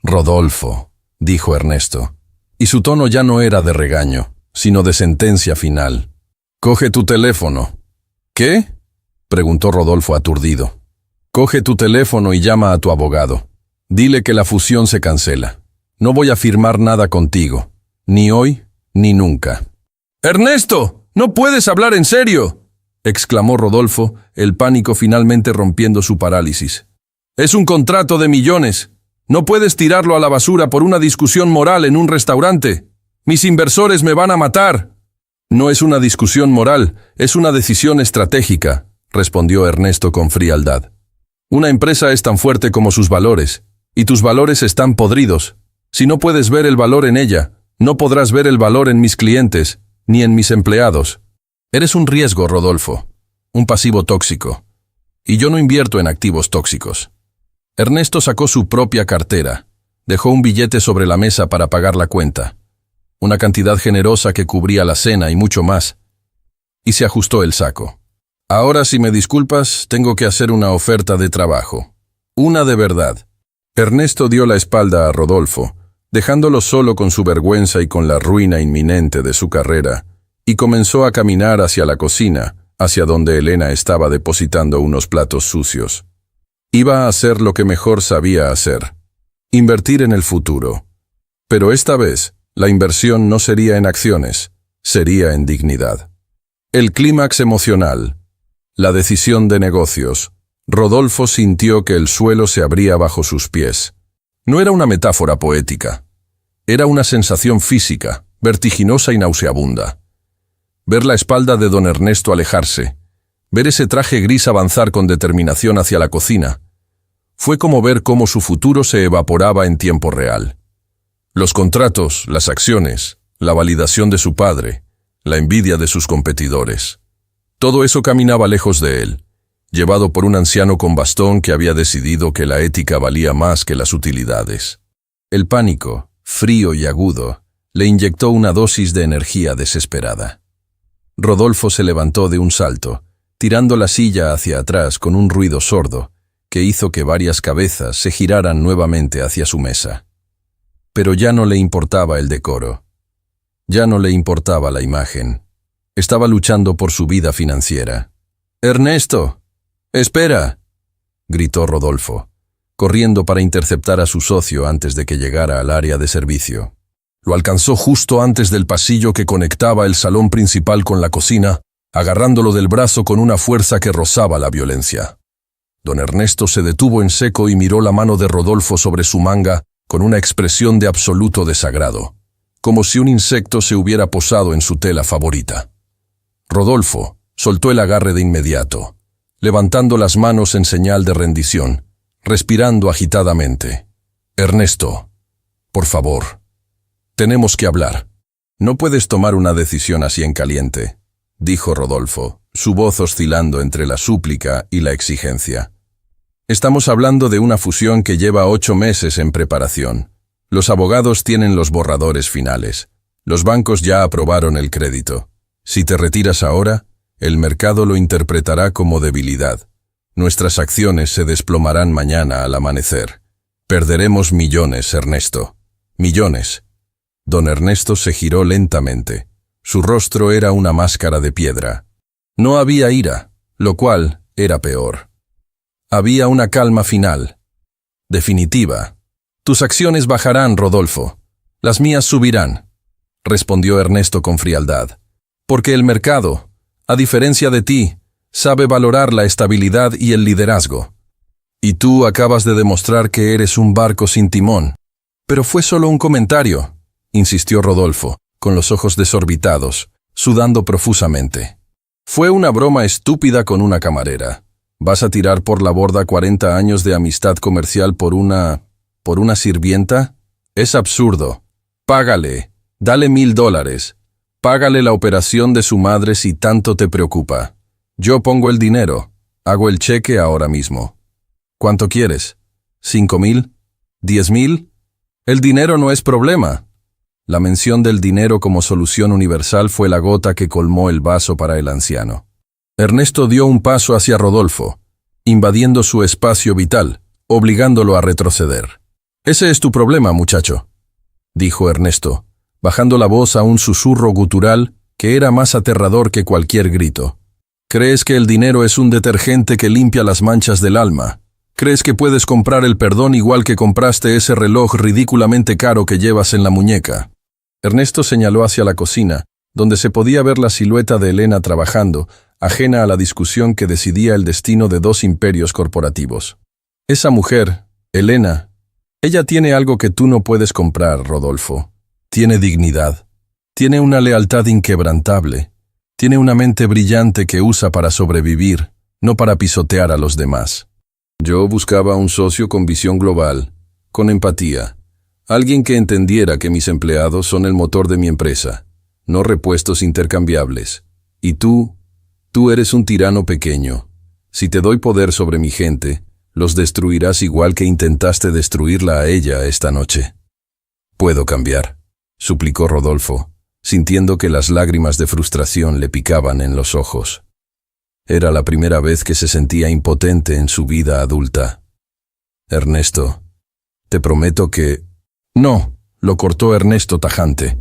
«Rodolfo», dijo Ernesto, y su tono ya no era de regaño, sino de sentencia final. «Coge tu teléfono». «¿Qué?», preguntó Rodolfo aturdido. «Coge tu teléfono y llama a tu abogado. Dile que la fusión se cancela. No voy a firmar nada contigo, ni hoy ni nunca». «¡Ernesto! ¡No puedes hablar en serio!», exclamó Rodolfo, el pánico finalmente rompiendo su parálisis. «Es un contrato de millones. No puedes tirarlo a la basura por una discusión moral en un restaurante. Mis inversores me van a matar». «No es una discusión moral, es una decisión estratégica», respondió Ernesto con frialdad. «Una empresa es tan fuerte como sus valores, y tus valores están podridos. Si no puedes ver el valor en ella, no podrás ver el valor en mis clientes, ni en mis empleados. Eres un riesgo, Rodolfo, un pasivo tóxico. Y yo no invierto en activos tóxicos». Ernesto sacó su propia cartera, dejó un billete sobre la mesa para pagar la cuenta, una cantidad generosa que cubría la cena y mucho más, y se ajustó el saco. «Ahora, si me disculpas, tengo que hacer una oferta de trabajo. Una de verdad». Ernesto dio la espalda a Rodolfo, dejándolo solo con su vergüenza y con la ruina inminente de su carrera, y comenzó a caminar hacia la cocina, hacia donde Elena estaba depositando unos platos sucios. Iba a hacer lo que mejor sabía hacer: invertir en el futuro. Pero esta vez, la inversión no sería en acciones, sería en dignidad. El clímax emocional, la decisión de negocios. Rodolfo sintió que el suelo se abría bajo sus pies. No era una metáfora poética. Era una sensación física, vertiginosa y nauseabunda. Ver la espalda de don Ernesto alejarse, ver ese traje gris avanzar con determinación hacia la cocina, Fue como ver cómo su futuro se evaporaba en tiempo real. Los contratos, las acciones, la validación de su padre, la envidia de sus competidores. Todo eso caminaba lejos de él, llevado por un anciano con bastón que había decidido que la ética valía más que las utilidades. El pánico, frío y agudo, le inyectó una dosis de energía desesperada. Rodolfo se levantó de un salto, tirando la silla hacia atrás con un ruido sordo, que hizo que varias cabezas se giraran nuevamente hacia su mesa. Pero ya no le importaba el decoro. Ya no le importaba la imagen. Estaba luchando por su vida financiera. «¡Ernesto! ¡Espera!», gritó Rodolfo, corriendo para interceptar a su socio antes de que llegara al área de servicio. Lo alcanzó justo antes del pasillo que conectaba el salón principal con la cocina, agarrándolo del brazo con una fuerza que rozaba la violencia. Don Ernesto se detuvo en seco y miró la mano de Rodolfo sobre su manga con una expresión de absoluto desagrado, como si un insecto se hubiera posado en su tela favorita. Rodolfo soltó el agarre de inmediato, levantando las manos en señal de rendición, respirando agitadamente. «Ernesto, por favor, tenemos que hablar. No puedes tomar una decisión así en caliente», dijo Rodolfo, su voz oscilando entre la súplica y la exigencia. «Estamos hablando de una fusión que lleva 8 meses en preparación. Los abogados tienen los borradores finales. Los bancos ya aprobaron el crédito. Si te retiras ahora, el mercado lo interpretará como debilidad. Nuestras acciones se desplomarán mañana al amanecer. Perderemos millones, Ernesto. Millones». Don Ernesto se giró lentamente. Su rostro era una máscara de piedra. No había ira, lo cual era peor. Había una calma final, definitiva. «Tus acciones bajarán, Rodolfo. Las mías subirán», respondió Ernesto con frialdad. «Porque el mercado, a diferencia de ti, sabe valorar la estabilidad y el liderazgo. Y tú acabas de demostrar que eres un barco sin timón». «Pero fue solo un comentario», insistió Rodolfo, con los ojos desorbitados, sudando profusamente. «Fue una broma estúpida con una camarera. ¿Vas a tirar por la borda 40 años de amistad comercial por una sirvienta? Es absurdo. Págale, dale $1000. Págale la operación de su madre si tanto te preocupa. Yo pongo el dinero. Hago el cheque ahora mismo. ¿Cuánto quieres? ¿5,000? ¿10,000? El dinero no es problema». La mención del dinero como solución universal fue la gota que colmó el vaso para el anciano. Ernesto dio un paso hacia Rodolfo, invadiendo su espacio vital, obligándolo a retroceder. «Ese es tu problema, muchacho», dijo Ernesto, bajando la voz a un susurro gutural que era más aterrador que cualquier grito. «Crees que el dinero es un detergente que limpia las manchas del alma. Crees que puedes comprar el perdón igual que compraste ese reloj ridículamente caro que llevas en la muñeca». Ernesto señaló hacia la cocina, donde se podía ver la silueta de Elena trabajando, ajena a la discusión que decidía el destino de 2 imperios corporativos. «Esa mujer, Elena, ella tiene algo que tú no puedes comprar, Rodolfo. Tiene dignidad. Tiene una lealtad inquebrantable. Tiene una mente brillante que usa para sobrevivir, no para pisotear a los demás. Yo buscaba un socio con visión global, con empatía. Alguien que entendiera que mis empleados son el motor de mi empresa, no repuestos intercambiables. Y tú eres un tirano pequeño. Si te doy poder sobre mi gente, los destruirás igual que intentaste destruirla a ella esta noche». «Puedo cambiar», suplicó Rodolfo, sintiendo que las lágrimas de frustración le picaban en los ojos. Era la primera vez que se sentía impotente en su vida adulta. «Ernesto, te prometo que...» «No», lo cortó Ernesto tajante.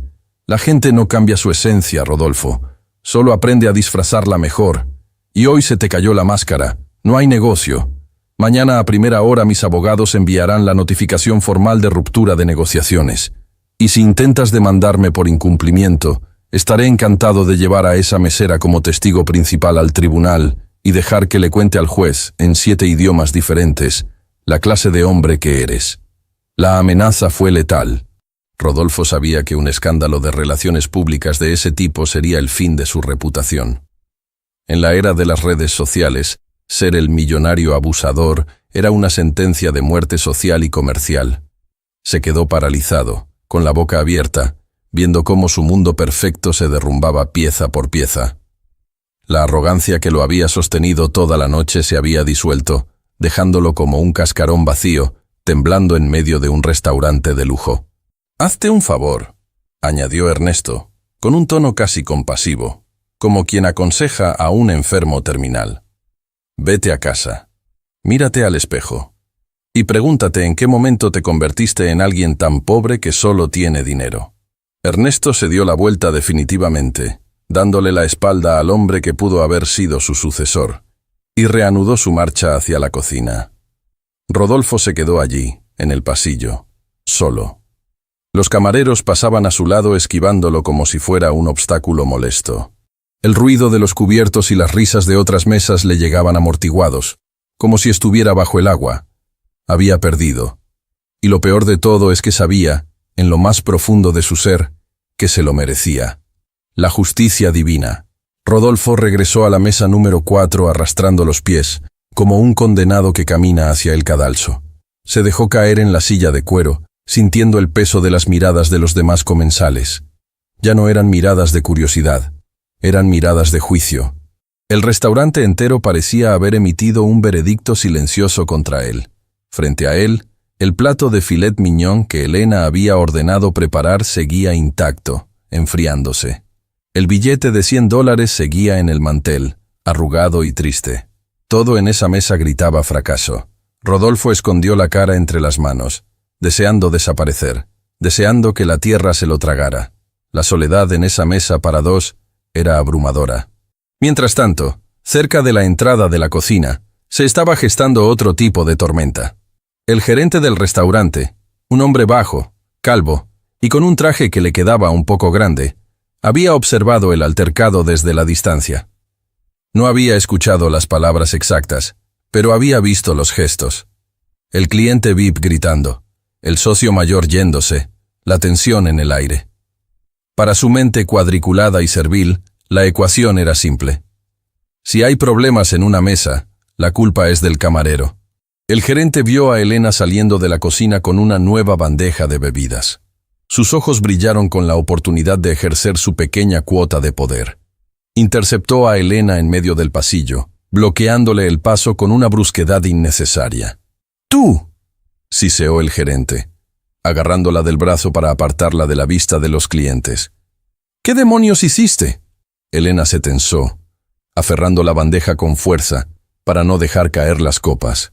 «La gente no cambia su esencia, Rodolfo. Solo aprende a disfrazarla mejor. Y hoy se te cayó la máscara. No hay negocio. Mañana a primera hora mis abogados enviarán la notificación formal de ruptura de negociaciones. Y si intentas demandarme por incumplimiento, estaré encantado de llevar a esa mesera como testigo principal al tribunal y dejar que le cuente al juez, en 7 idiomas diferentes, la clase de hombre que eres». La amenaza fue letal. Rodolfo sabía que un escándalo de relaciones públicas de ese tipo sería el fin de su reputación. En la era de las redes sociales, ser el millonario abusador Era una sentencia de muerte social y comercial. Se quedó paralizado, con la boca abierta, viendo cómo su mundo perfecto se derrumbaba pieza por pieza. La arrogancia que lo había sostenido toda la noche se había disuelto, dejándolo como un cascarón vacío, temblando en medio de un restaurante de lujo. «Hazte un favor», añadió Ernesto, con un tono casi compasivo, como quien aconseja a un enfermo terminal. «Vete a casa. Mírate al espejo. Y pregúntate en qué momento te convertiste en alguien tan pobre que solo tiene dinero». Ernesto se dio la vuelta definitivamente, dándole la espalda al hombre que pudo haber sido su sucesor, y reanudó su marcha hacia la cocina. Rodolfo se quedó allí, en el pasillo, solo. Los camareros pasaban a su lado esquivándolo como si fuera un obstáculo molesto. El ruido de los cubiertos y las risas de otras mesas le llegaban amortiguados, como si estuviera bajo el agua. Había perdido. Y lo peor de todo es que sabía, en lo más profundo de su ser, que se lo merecía. La justicia divina. Rodolfo regresó a la mesa número 4 arrastrando los pies, como un condenado que camina hacia el cadalso. Se dejó caer en la silla de cuero, sintiendo el peso de las miradas de los demás comensales. Ya no eran miradas de curiosidad, eran miradas de juicio. El restaurante entero parecía haber emitido un veredicto silencioso contra él. Frente a él, el plato de filet mignon que Elena había ordenado preparar seguía intacto, enfriándose. El billete de $100 seguía en el mantel, arrugado y triste. Todo en esa mesa gritaba fracaso. Rodolfo escondió la cara entre las manos, deseando desaparecer, deseando que la tierra se lo tragara. La soledad en esa mesa para dos era abrumadora. Mientras tanto, cerca de la entrada de la cocina, se estaba gestando otro tipo de tormenta. El gerente del restaurante, un hombre bajo, calvo, y con un traje que le quedaba un poco grande, había observado el altercado desde la distancia. No había escuchado las palabras exactas, pero había visto los gestos. El cliente VIP gritando, el socio mayor yéndose, la tensión en el aire. Para su mente cuadriculada y servil, la ecuación era simple. Si hay problemas en una mesa, la culpa es del camarero. El gerente vio a Elena saliendo de la cocina con una nueva bandeja de bebidas. Sus ojos brillaron con la oportunidad de ejercer su pequeña cuota de poder. Interceptó a Elena en medio del pasillo, bloqueándole el paso con una brusquedad innecesaria. «¡Tú!», siseó el gerente, agarrándola del brazo para apartarla de la vista de los clientes. «¿Qué demonios hiciste?». Elena se tensó, aferrando la bandeja con fuerza para no dejar caer las copas.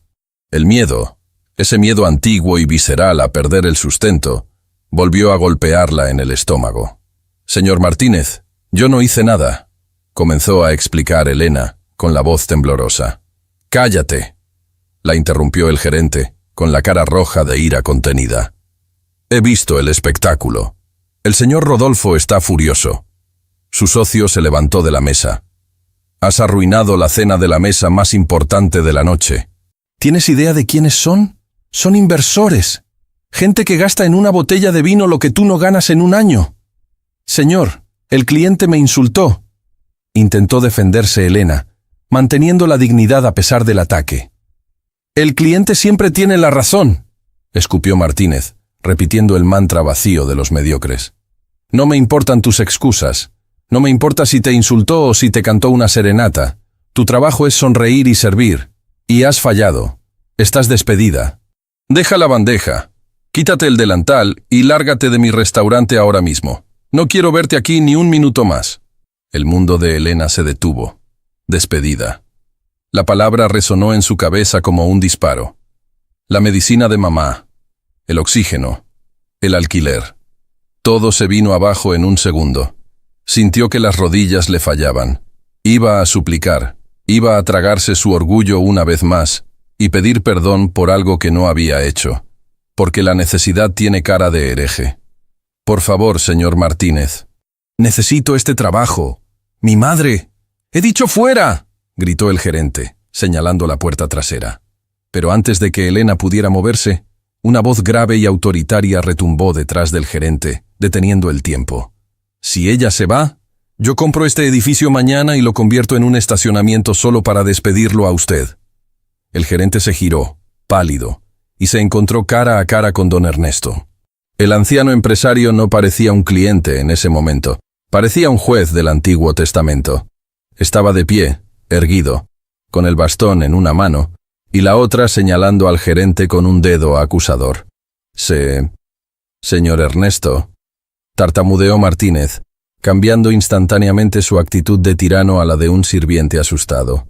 El miedo, ese miedo antiguo y visceral a perder el sustento, volvió a golpearla en el estómago. «Señor Martínez, yo no hice nada», comenzó a explicar Elena, con la voz temblorosa. «Cállate», la interrumpió el gerente, con la cara roja de ira contenida. «He visto el espectáculo. El señor Rodolfo está furioso». Su socio se levantó de la mesa. «Has arruinado la cena de la mesa más importante de la noche». «¿Tienes idea de quiénes son? Son inversores. Gente que gasta en una botella de vino lo que tú no ganas en un año». «Señor, el cliente me insultó», intentó defenderse Elena, manteniendo la dignidad a pesar del ataque. «El cliente siempre tiene la razón», escupió Martínez, repitiendo el mantra vacío de los mediocres. «No me importan tus excusas. No me importa si te insultó o si te cantó una serenata. Tu trabajo es sonreír y servir. Y has fallado. Estás despedida. Deja la bandeja. Quítate el delantal y lárgate de mi restaurante ahora mismo. No quiero verte aquí ni un minuto más». El mundo de Elena se detuvo. Despedida. La palabra resonó en su cabeza como un disparo. La medicina de mamá, el oxígeno, el alquiler. Todo se vino abajo en un segundo. Sintió que las rodillas le fallaban. Iba a suplicar, iba a tragarse su orgullo una vez más y pedir perdón por algo que no había hecho, porque la necesidad tiene cara de hereje. «Por favor, señor Martínez. Necesito este trabajo. ¡Mi madre!». «¡He dicho fuera!», gritó el gerente, señalando la puerta trasera. Pero antes de que Elena pudiera moverse, una voz grave y autoritaria retumbó detrás del gerente, deteniendo el tiempo. «Si ella se va, yo compro este edificio mañana y lo convierto en un estacionamiento solo para despedirlo a usted». El gerente se giró, pálido, y se encontró cara a cara con don Ernesto. El anciano empresario no parecía un cliente en ese momento, parecía un juez del Antiguo Testamento. Estaba de pie, erguido, con el bastón en una mano, y la otra señalando al gerente con un dedo acusador. Señor Ernesto, tartamudeó Martínez, cambiando instantáneamente su actitud de tirano a la de un sirviente asustado.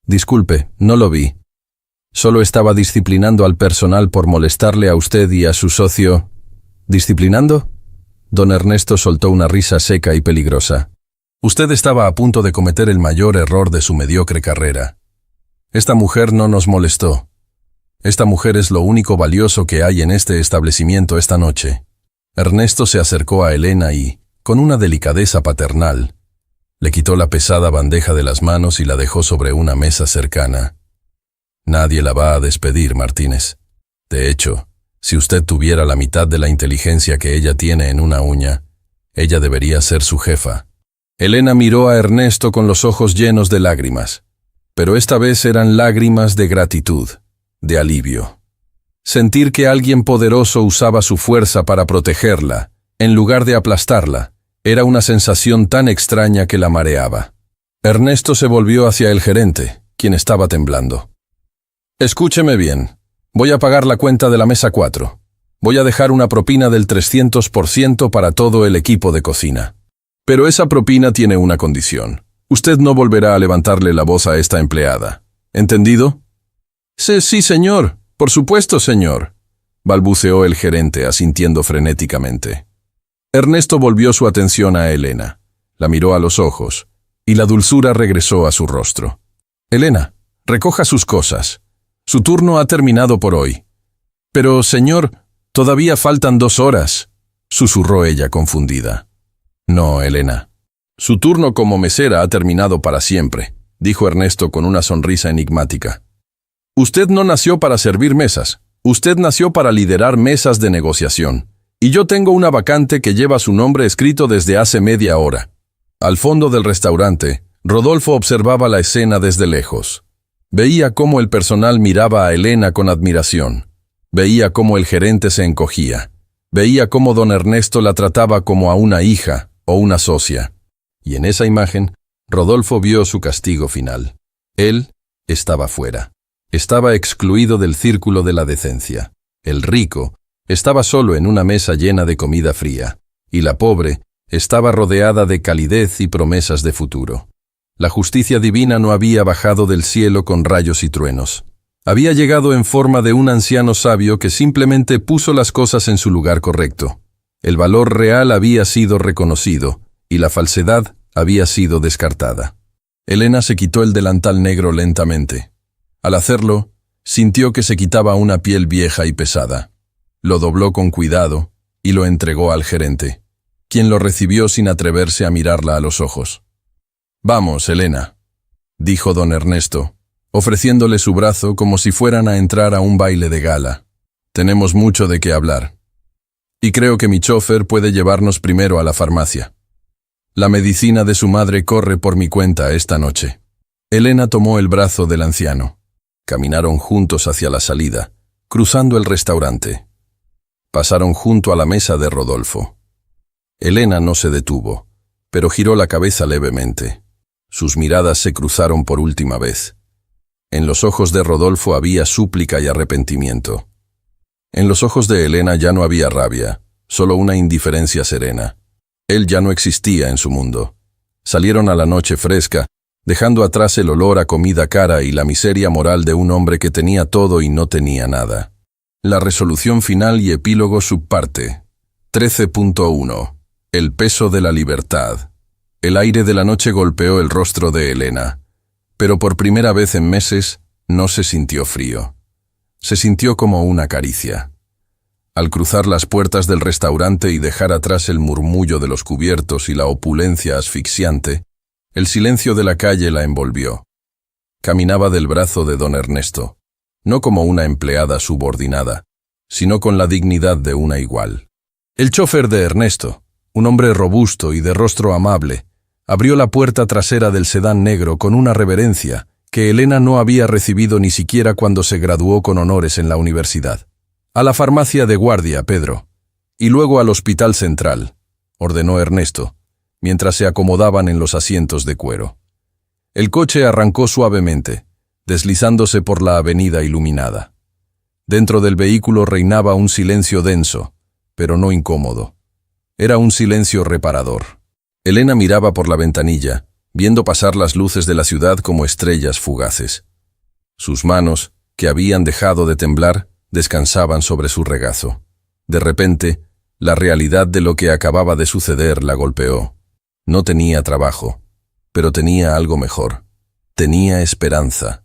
Disculpe, no lo vi. Solo estaba disciplinando al personal por molestarle a usted y a su socio. ¿Disciplinando? Don Ernesto soltó una risa seca y peligrosa. Usted estaba a punto de cometer el mayor error de su mediocre carrera. Esta mujer no nos molestó. Esta mujer es lo único valioso que hay en este establecimiento esta noche. Ernesto se acercó a Elena y, con una delicadeza paternal, le quitó la pesada bandeja de las manos y la dejó sobre una mesa cercana. Nadie la va a despedir, Martínez. De hecho, si usted tuviera la mitad de la inteligencia que ella tiene en una uña, ella debería ser su jefa. Elena miró a Ernesto con los ojos llenos de lágrimas, pero esta vez eran lágrimas de gratitud, de alivio. Sentir que alguien poderoso usaba su fuerza para protegerla, en lugar de aplastarla, era una sensación tan extraña que la mareaba. Ernesto se volvió hacia el gerente, quien estaba temblando. Escúcheme bien. Voy a pagar la cuenta de la mesa 4. Voy a dejar una propina del 300% para todo el equipo de cocina. Pero esa propina tiene una condición. Usted no volverá a levantarle la voz a esta empleada. ¿Entendido? Sí, señor. Por supuesto, señor, balbuceó el gerente, asintiendo frenéticamente. Ernesto volvió su atención a Elena. La miró a los ojos, y la dulzura regresó a su rostro. Elena, recoja sus cosas. Su turno ha terminado por hoy. Pero, señor, todavía faltan 2 horas, susurró ella confundida. No, Elena. Su turno como mesera ha terminado para siempre, dijo Ernesto con una sonrisa enigmática. Usted no nació para servir mesas, usted nació para liderar mesas de negociación. Y yo tengo una vacante que lleva su nombre escrito desde hace media hora. Al fondo del restaurante, Rodolfo observaba la escena desde lejos. Veía cómo el personal miraba a Elena con admiración. Veía cómo el gerente se encogía. Veía cómo don Ernesto la trataba como a una hija o una socia. Y en esa imagen, Rodolfo vio su castigo final. Él estaba fuera. Estaba excluido del círculo de la decencia. El rico estaba solo en una mesa llena de comida fría, y la pobre estaba rodeada de calidez y promesas de futuro. La justicia divina no había bajado del cielo con rayos y truenos. Había llegado en forma de un anciano sabio que simplemente puso las cosas en su lugar correcto. El valor real había sido reconocido, y la falsedad había sido descartada. Elena se quitó el delantal negro lentamente. Al hacerlo, sintió que se quitaba una piel vieja y pesada. Lo dobló con cuidado y lo entregó al gerente, quien lo recibió sin atreverse a mirarla a los ojos. «Vamos, Elena», dijo don Ernesto, ofreciéndole su brazo como si fueran a entrar a un baile de gala. «Tenemos mucho de qué hablar. Y creo que mi chofer puede llevarnos primero a la farmacia. La medicina de su madre corre por mi cuenta esta noche». Elena tomó el brazo del anciano. Caminaron juntos hacia la salida, cruzando el restaurante. Pasaron junto a la mesa de Rodolfo. Elena no se detuvo, pero giró la cabeza levemente. Sus miradas se cruzaron por última vez. En los ojos de Rodolfo había súplica y arrepentimiento. En los ojos de Elena ya no había rabia, solo una indiferencia serena. Él ya no existía en su mundo. Salieron a la noche fresca, dejando atrás el olor a comida cara y la miseria moral de un hombre que tenía todo y no tenía nada. La resolución final y epílogo subparte. 13.1. El peso de la libertad. El aire de la noche golpeó el rostro de Elena, pero por primera vez en meses no se sintió frío. Se sintió como una caricia. Al cruzar las puertas del restaurante y dejar atrás el murmullo de los cubiertos y la opulencia asfixiante, el silencio de la calle la envolvió. Caminaba del brazo de don Ernesto, no como una empleada subordinada, sino con la dignidad de una igual. El chofer de Ernesto, un hombre robusto y de rostro amable, abrió la puerta trasera del sedán negro con una reverencia que Elena no había recibido ni siquiera cuando se graduó con honores en la universidad. «A la farmacia de guardia, Pedro, y luego al hospital central», ordenó Ernesto, mientras se acomodaban en los asientos de cuero. El coche arrancó suavemente, deslizándose por la avenida iluminada. Dentro del vehículo reinaba un silencio denso, pero no incómodo. Era un silencio reparador. Elena miraba por la ventanilla, viendo pasar las luces de la ciudad como estrellas fugaces. Sus manos, que habían dejado de temblar, descansaban sobre su regazo. De repente, la realidad de lo que acababa de suceder la golpeó. No tenía trabajo, pero tenía algo mejor. Tenía esperanza.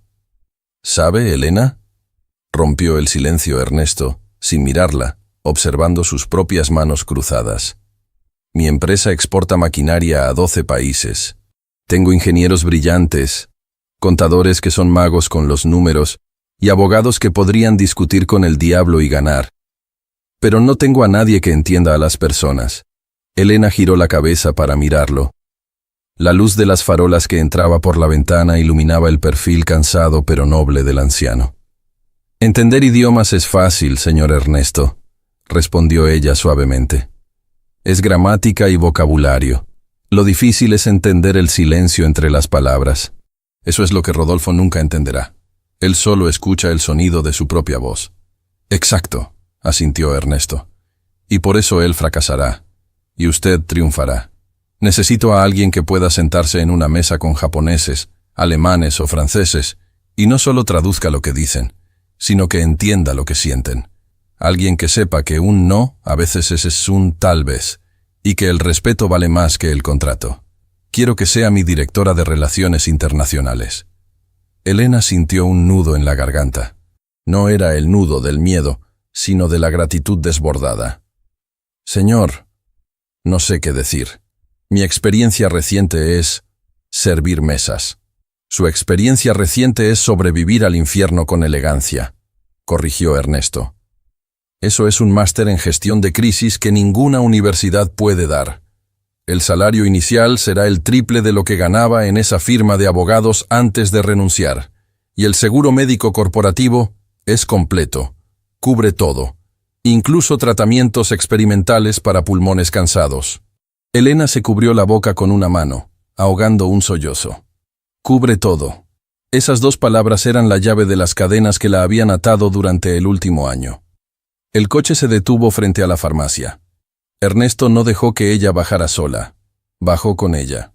«¿Sabe, Elena?», rompió el silencio Ernesto, sin mirarla, observando sus propias manos cruzadas. «Mi empresa exporta maquinaria a 12 países. Tengo ingenieros brillantes, contadores que son magos con los números y abogados que podrían discutir con el diablo y ganar. Pero no tengo a nadie que entienda a las personas». Elena giró la cabeza para mirarlo. La luz de las farolas que entraba por la ventana iluminaba el perfil cansado pero noble del anciano. «Entender idiomas es fácil, señor Ernesto», respondió ella suavemente. «Es gramática y vocabulario. Lo difícil es entender el silencio entre las palabras. Eso es lo que Rodolfo nunca entenderá. Él solo escucha el sonido de su propia voz». «Exacto», asintió Ernesto. «Y por eso él fracasará, y usted triunfará. Necesito a alguien que pueda sentarse en una mesa con japoneses, alemanes o franceses, y no solo traduzca lo que dicen, sino que entienda lo que sienten. Alguien que sepa que un no a veces es un tal vez, y que el respeto vale más que el contrato. Quiero que sea mi directora de Relaciones Internacionales». Elena sintió un nudo en la garganta. No era el nudo del miedo, sino de la gratitud desbordada. «Señor, no sé qué decir. Mi experiencia reciente es servir mesas. Su experiencia reciente es sobrevivir al infierno con elegancia», corrigió Ernesto. «Eso es un máster en gestión de crisis que ninguna universidad puede dar. El salario inicial será el triple de lo que ganaba en esa firma de abogados antes de renunciar, y el seguro médico corporativo es completo, cubre todo, incluso tratamientos experimentales para pulmones cansados». Elena se cubrió la boca con una mano, ahogando un sollozo. «Cubre todo». Esas dos palabras eran la llave de las cadenas que la habían atado durante el último año. El coche se detuvo frente a la farmacia. Ernesto no dejó que ella bajara sola. Bajó con ella.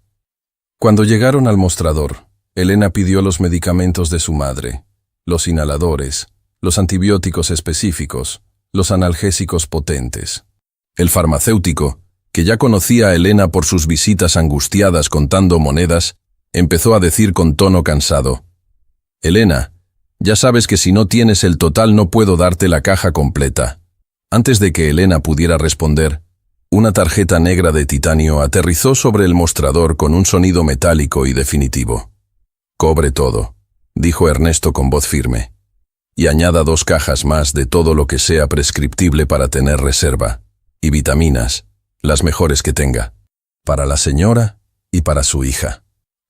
Cuando llegaron al mostrador, Elena pidió los medicamentos de su madre, los inhaladores, los antibióticos específicos, los analgésicos potentes. El farmacéutico, que ya conocía a Elena por sus visitas angustiadas contando monedas, empezó a decir con tono cansado: «Elena, ya sabes que si no tienes el total no puedo darte la caja completa». Antes de que Elena pudiera responder, una tarjeta negra de titanio aterrizó sobre el mostrador con un sonido metálico y definitivo. «Cobre todo», dijo Ernesto con voz firme, «y añada 2 cajas más de todo lo que sea prescriptible para tener reserva, y vitaminas, las mejores que tenga, para la señora y para su hija».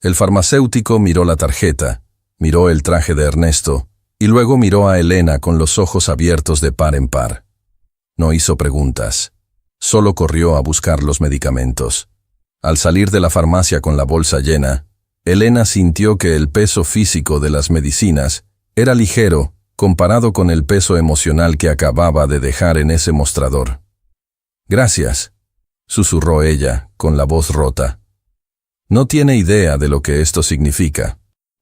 El farmacéutico miró la tarjeta, miró el traje de Ernesto, y luego miró a Elena con los ojos abiertos de par en par. No hizo preguntas, solo corrió a buscar los medicamentos. Al salir de la farmacia con la bolsa llena, Elena sintió que el peso físico de las medicinas era ligero comparado con el peso emocional que acababa de dejar en ese mostrador. «Gracias», susurró ella, con la voz rota. «No tiene idea de lo que esto significa».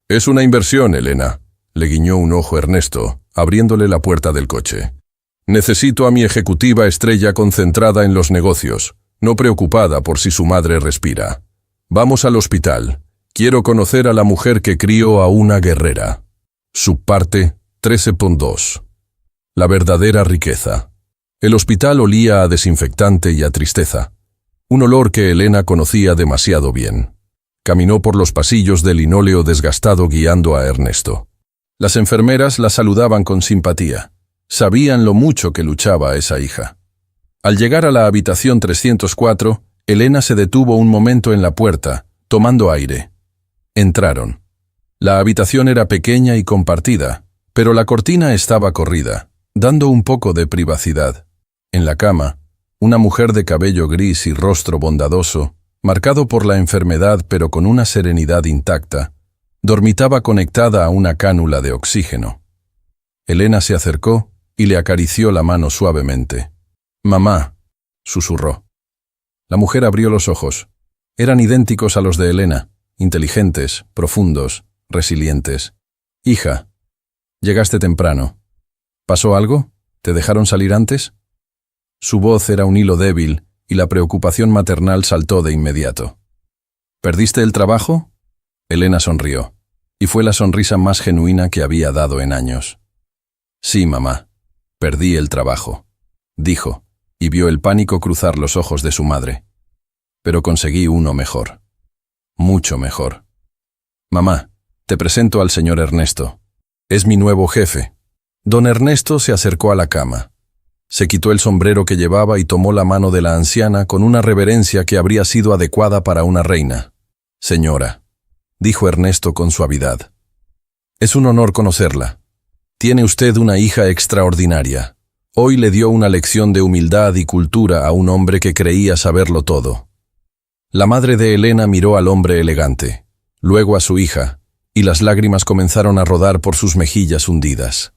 «Es una inversión, Elena», le guiñó un ojo Ernesto, abriéndole la puerta del coche. «Necesito a mi ejecutiva estrella concentrada en los negocios, no preocupada por si su madre respira. Vamos al hospital. Quiero conocer a la mujer que crió a una guerrera». Subparte 13.2. La verdadera riqueza. El hospital olía a desinfectante y a tristeza, un olor que Elena conocía demasiado bien. Caminó por los pasillos de linóleo desgastado guiando a Ernesto. Las enfermeras la saludaban con simpatía. Sabían lo mucho que luchaba esa hija. Al llegar a la habitación 304, Elena se detuvo un momento en la puerta, tomando aire. Entraron. La habitación era pequeña y compartida, pero la cortina estaba corrida, dando un poco de privacidad. En la cama, una mujer de cabello gris y rostro bondadoso, marcado por la enfermedad pero con una serenidad intacta, dormitaba conectada a una cánula de oxígeno. Elena se acercó y le acarició la mano suavemente. «Mamá», susurró. La mujer abrió los ojos. Eran idénticos a los de Elena, inteligentes, profundos, resilientes. «Hija, llegaste temprano. ¿Pasó algo? ¿Te dejaron salir antes?» Su voz era un hilo débil y la preocupación maternal saltó de inmediato. «¿Perdiste el trabajo?» Elena sonrió, y fue la sonrisa más genuina que había dado en años. «Sí, mamá, perdí el trabajo», dijo, y vio el pánico cruzar los ojos de su madre. «Pero conseguí uno mejor. Mucho mejor. Mamá, te presento al señor Ernesto. Es mi nuevo jefe». Don Ernesto se acercó a la cama. Se quitó el sombrero que llevaba y tomó la mano de la anciana con una reverencia que habría sido adecuada para una reina. «Señora», dijo Ernesto con suavidad, «es un honor conocerla. Tiene usted una hija extraordinaria. Hoy le dio una lección de humildad y cultura a un hombre que creía saberlo todo». La madre de Elena miró al hombre elegante, luego a su hija, y las lágrimas comenzaron a rodar por sus mejillas hundidas.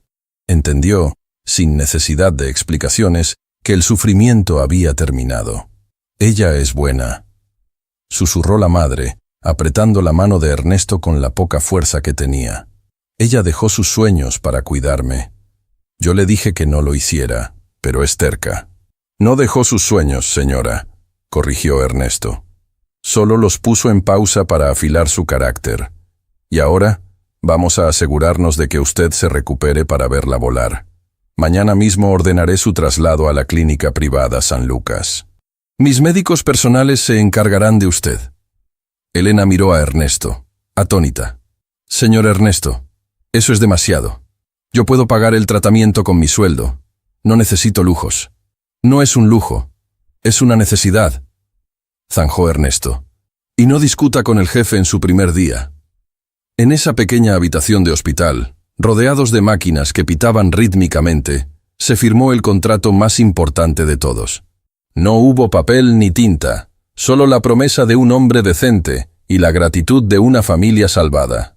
Entendió, sin necesidad de explicaciones, que el sufrimiento había terminado. «Ella es buena», susurró la madre, apretando la mano de Ernesto con la poca fuerza que tenía. «Ella dejó sus sueños para cuidarme. Yo le dije que no lo hiciera, pero es terca». «No dejó sus sueños, señora», corrigió Ernesto. «Solo los puso en pausa para afilar su carácter. Y ahora vamos a asegurarnos de que usted se recupere para verla volar. Mañana mismo ordenaré su traslado a la clínica privada San Lucas. Mis médicos personales se encargarán de usted». Elena miró a Ernesto, atónita. «Señor Ernesto, eso es demasiado. Yo puedo pagar el tratamiento con mi sueldo. No necesito lujos». «No es un lujo, es una necesidad», zanjó Ernesto. «Y no discuta con el jefe en su primer día». En esa pequeña habitación de hospital, rodeados de máquinas que pitaban rítmicamente, se firmó el contrato más importante de todos. No hubo papel ni tinta, solo la promesa de un hombre decente y la gratitud de una familia salvada.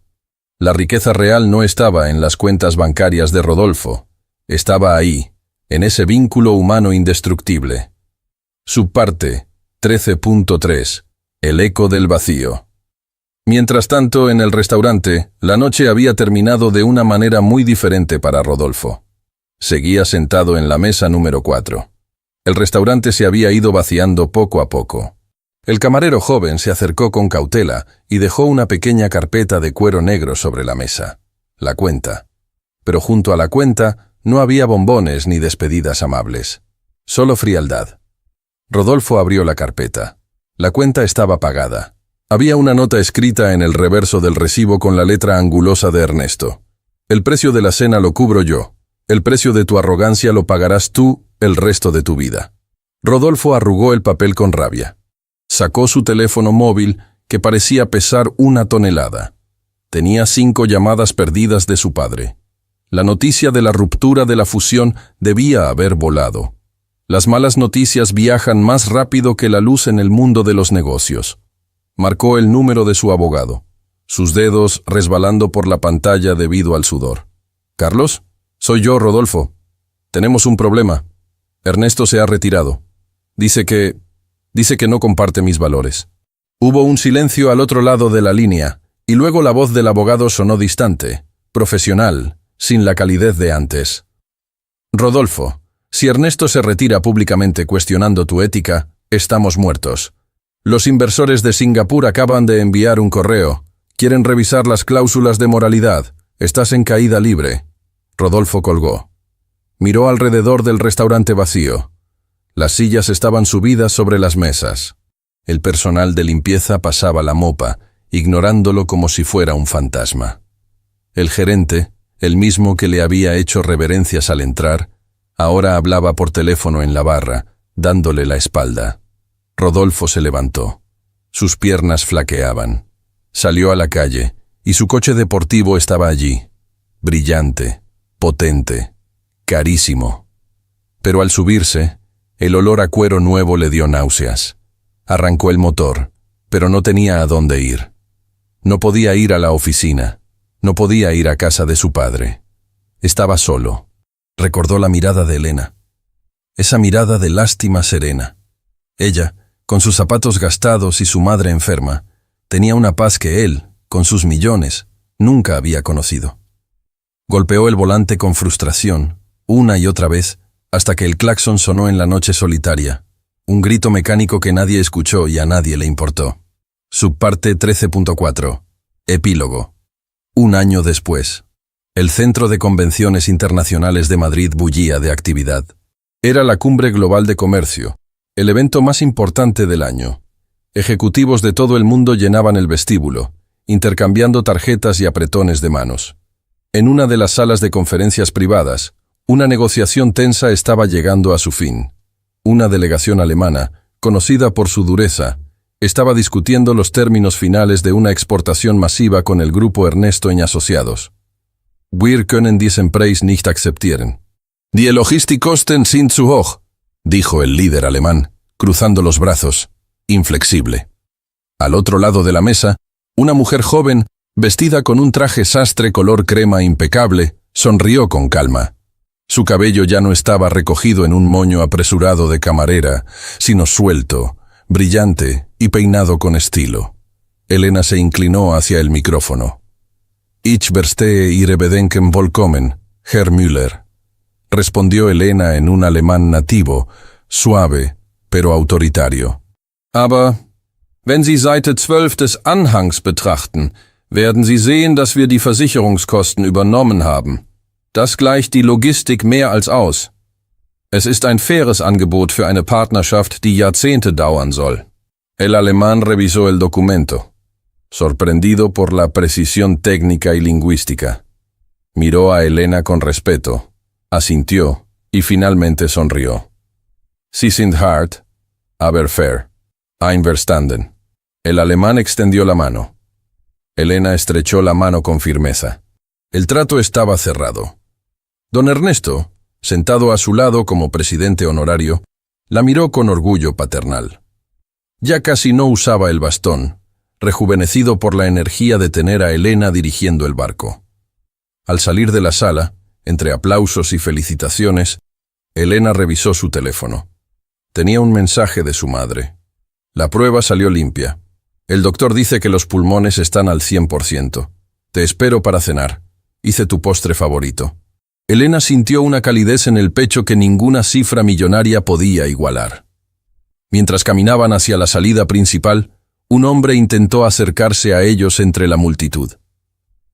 La riqueza real no estaba en las cuentas bancarias de Rodolfo, estaba ahí, en ese vínculo humano indestructible. Subparte 13.3. El eco del vacío. Mientras tanto, en el restaurante, la noche había terminado de una manera muy diferente para Rodolfo. Seguía sentado en la mesa número 4. El restaurante se había ido vaciando poco a poco. El camarero joven se acercó con cautela y dejó una pequeña carpeta de cuero negro sobre la mesa. La cuenta. Pero junto a la cuenta no había bombones ni despedidas amables. Solo frialdad. Rodolfo abrió la carpeta. La cuenta estaba pagada. Había una nota escrita en el reverso del recibo con la letra angulosa de Ernesto. «El precio de la cena lo cubro yo. El precio de tu arrogancia lo pagarás tú el resto de tu vida». Rodolfo arrugó el papel con rabia. Sacó su teléfono móvil, que parecía pesar 1 tonelada. Tenía 5 llamadas perdidas de su padre. La noticia de la ruptura de la fusión debía haber volado. Las malas noticias viajan más rápido que la luz en el mundo de los negocios. Marcó el número de su abogado, sus dedos resbalando por la pantalla debido al sudor. «¿Carlos? Soy yo, Rodolfo. Tenemos un problema. Ernesto se ha retirado. Dice que no comparte mis valores». Hubo un silencio al otro lado de la línea, y luego la voz del abogado sonó distante, profesional, sin la calidez de antes. «Rodolfo, si Ernesto se retira públicamente cuestionando tu ética, estamos muertos. Los inversores de Singapur acaban de enviar un correo. Quieren revisar las cláusulas de moralidad. Estás en caída libre». Rodolfo colgó. Miró alrededor del restaurante vacío. Las sillas estaban subidas sobre las mesas. El personal de limpieza pasaba la mopa, ignorándolo como si fuera un fantasma. El gerente, el mismo que le había hecho reverencias al entrar, ahora hablaba por teléfono en la barra, dándole la espalda. Rodolfo se levantó. Sus piernas flaqueaban. Salió a la calle y su coche deportivo estaba allí, brillante, potente, carísimo. Pero al subirse, el olor a cuero nuevo le dio náuseas. Arrancó el motor, pero no tenía a dónde ir. No podía ir a la oficina, no podía ir a casa de su padre. Estaba solo. Recordó la mirada de Elena. Esa mirada de lástima serena. Ella, con sus zapatos gastados y su madre enferma, tenía una paz que él, con sus millones, nunca había conocido. Golpeó el volante con frustración, una y otra vez, hasta que el claxon sonó en la noche solitaria, un grito mecánico que nadie escuchó y a nadie le importó. Subparte 13.4. Epílogo. Un año después. El Centro de Convenciones Internacionales de Madrid bullía de actividad. Era la Cumbre Global de Comercio, el evento más importante del año. Ejecutivos de todo el mundo llenaban el vestíbulo, intercambiando tarjetas y apretones de manos. En una de las salas de conferencias privadas, una negociación tensa estaba llegando a su fin. Una delegación alemana, conocida por su dureza, estaba discutiendo los términos finales de una exportación masiva con el grupo Ernesto y Asociados. Wir können diesen Preis nicht akzeptieren. Die Logistikkosten sind zu hoch, dijo el líder alemán, cruzando los brazos, inflexible. Al otro lado de la mesa, una mujer joven, vestida con un traje sastre color crema impecable, sonrió con calma. Su cabello ya no estaba recogido en un moño apresurado de camarera, sino suelto, brillante y peinado con estilo. Elena se inclinó hacia el micrófono. Ich verstehe Ihre Bedenken vollkommen, Herr Müller, respondió Elena en un alemán nativo, suave, pero autoritario. Aber, wenn Sie Seite 12 des Anhangs betrachten, werden Sie sehen, dass wir die Versicherungskosten übernommen haben. Das gleicht die Logistik mehr als aus. Es ist ein faires Angebot für eine Partnerschaft, die Jahrzehnte dauern soll. El alemán revisó el documento, sorprendido por la precisión técnica y lingüística. Miró a Elena con respeto, asintió y finalmente sonrió. Sie sind hart, aber fair. Einverstanden. El alemán extendió la mano. Elena estrechó la mano con firmeza. El trato estaba cerrado. Don Ernesto, sentado a su lado como presidente honorario, la miró con orgullo paternal. Ya casi no usaba el bastón, rejuvenecido por la energía de tener a Elena dirigiendo el barco. Al salir de la sala, entre aplausos y felicitaciones, Elena revisó su teléfono. Tenía un mensaje de su madre. La prueba salió limpia. El doctor dice que los pulmones están al 100%. Te espero para cenar. Hice tu postre favorito. Elena sintió una calidez en el pecho que ninguna cifra millonaria podía igualar. Mientras caminaban hacia la salida principal, un hombre intentó acercarse a ellos entre la multitud.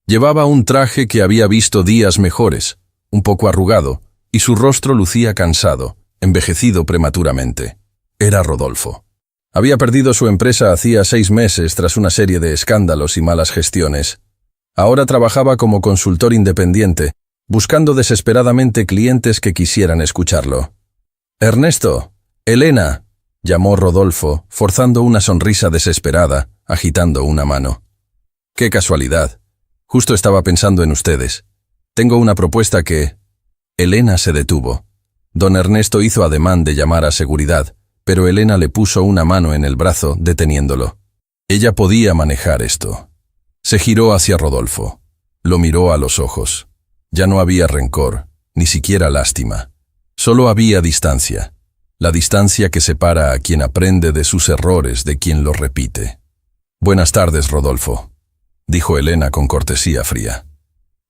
Llevaba un traje que había visto días mejores, un poco arrugado, y su rostro lucía cansado, envejecido prematuramente. Era Rodolfo. Había perdido su empresa hacía 6 meses tras una serie de escándalos y malas gestiones. Ahora trabajaba como consultor independiente, buscando desesperadamente clientes que quisieran escucharlo. «Ernesto, Elena», llamó Rodolfo, forzando una sonrisa desesperada, agitando una mano. «Qué casualidad. Justo estaba pensando en ustedes. Tengo una propuesta que...» Elena se detuvo. Don Ernesto hizo ademán de llamar a seguridad, pero Elena le puso una mano en el brazo, deteniéndolo. Ella podía manejar esto. Se giró hacia Rodolfo. Lo miró a los ojos. Ya no había rencor, ni siquiera lástima. Solo había distancia. La distancia que separa a quien aprende de sus errores de quien los repite. «Buenas tardes, Rodolfo», dijo Elena con cortesía fría.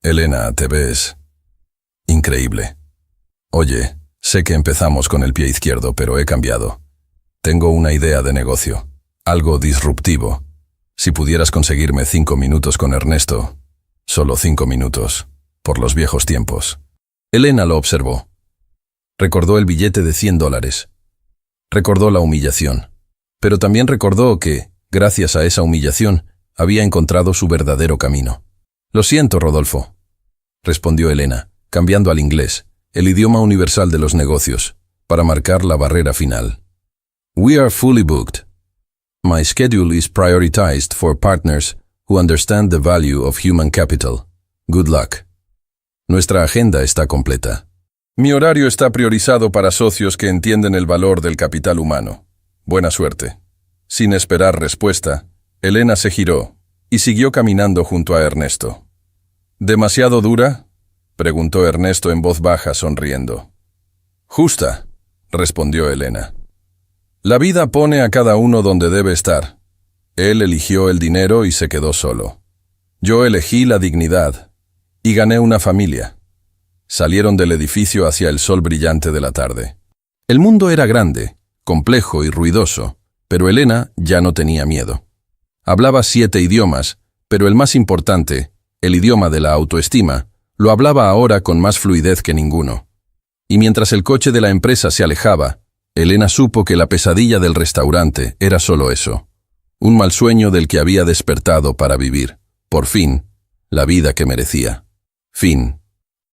«Elena, te ves... increíble. Oye, sé que empezamos con el pie izquierdo, pero he cambiado. Tengo una idea de negocio, algo disruptivo. Si pudieras conseguirme 5 minutos con Ernesto, solo 5 minutos, por los viejos tiempos». Elena lo observó. Recordó el billete de $100. Recordó la humillación. Pero también recordó que, gracias a esa humillación, había encontrado su verdadero camino. «Lo siento, Rodolfo», respondió Elena, cambiando al inglés, el idioma universal de los negocios, para marcar la barrera final. «We are fully booked. My schedule is prioritized for partners who understand the value of human capital. Good luck. Nuestra agenda está completa. Mi horario está priorizado para socios que entienden el valor del capital humano. Buena suerte. Sin esperar respuesta, Elena se giró y siguió caminando junto a Ernesto. ¿Demasiado dura?, preguntó Ernesto en voz baja, sonriendo. Justa, respondió Elena. La vida pone a cada uno donde debe estar. Él eligió el dinero y se quedó solo. Yo elegí la dignidad y gané una familia. Salieron del edificio hacia el sol brillante de la tarde. El mundo era grande, complejo y ruidoso, pero Elena ya no tenía miedo. Hablaba 7 idiomas, pero el más importante, el idioma de la autoestima, lo hablaba ahora con más fluidez que ninguno. Y mientras el coche de la empresa se alejaba, Elena supo que la pesadilla del restaurante era solo eso, un mal sueño del que había despertado para vivir, por fin, la vida que merecía. Fin.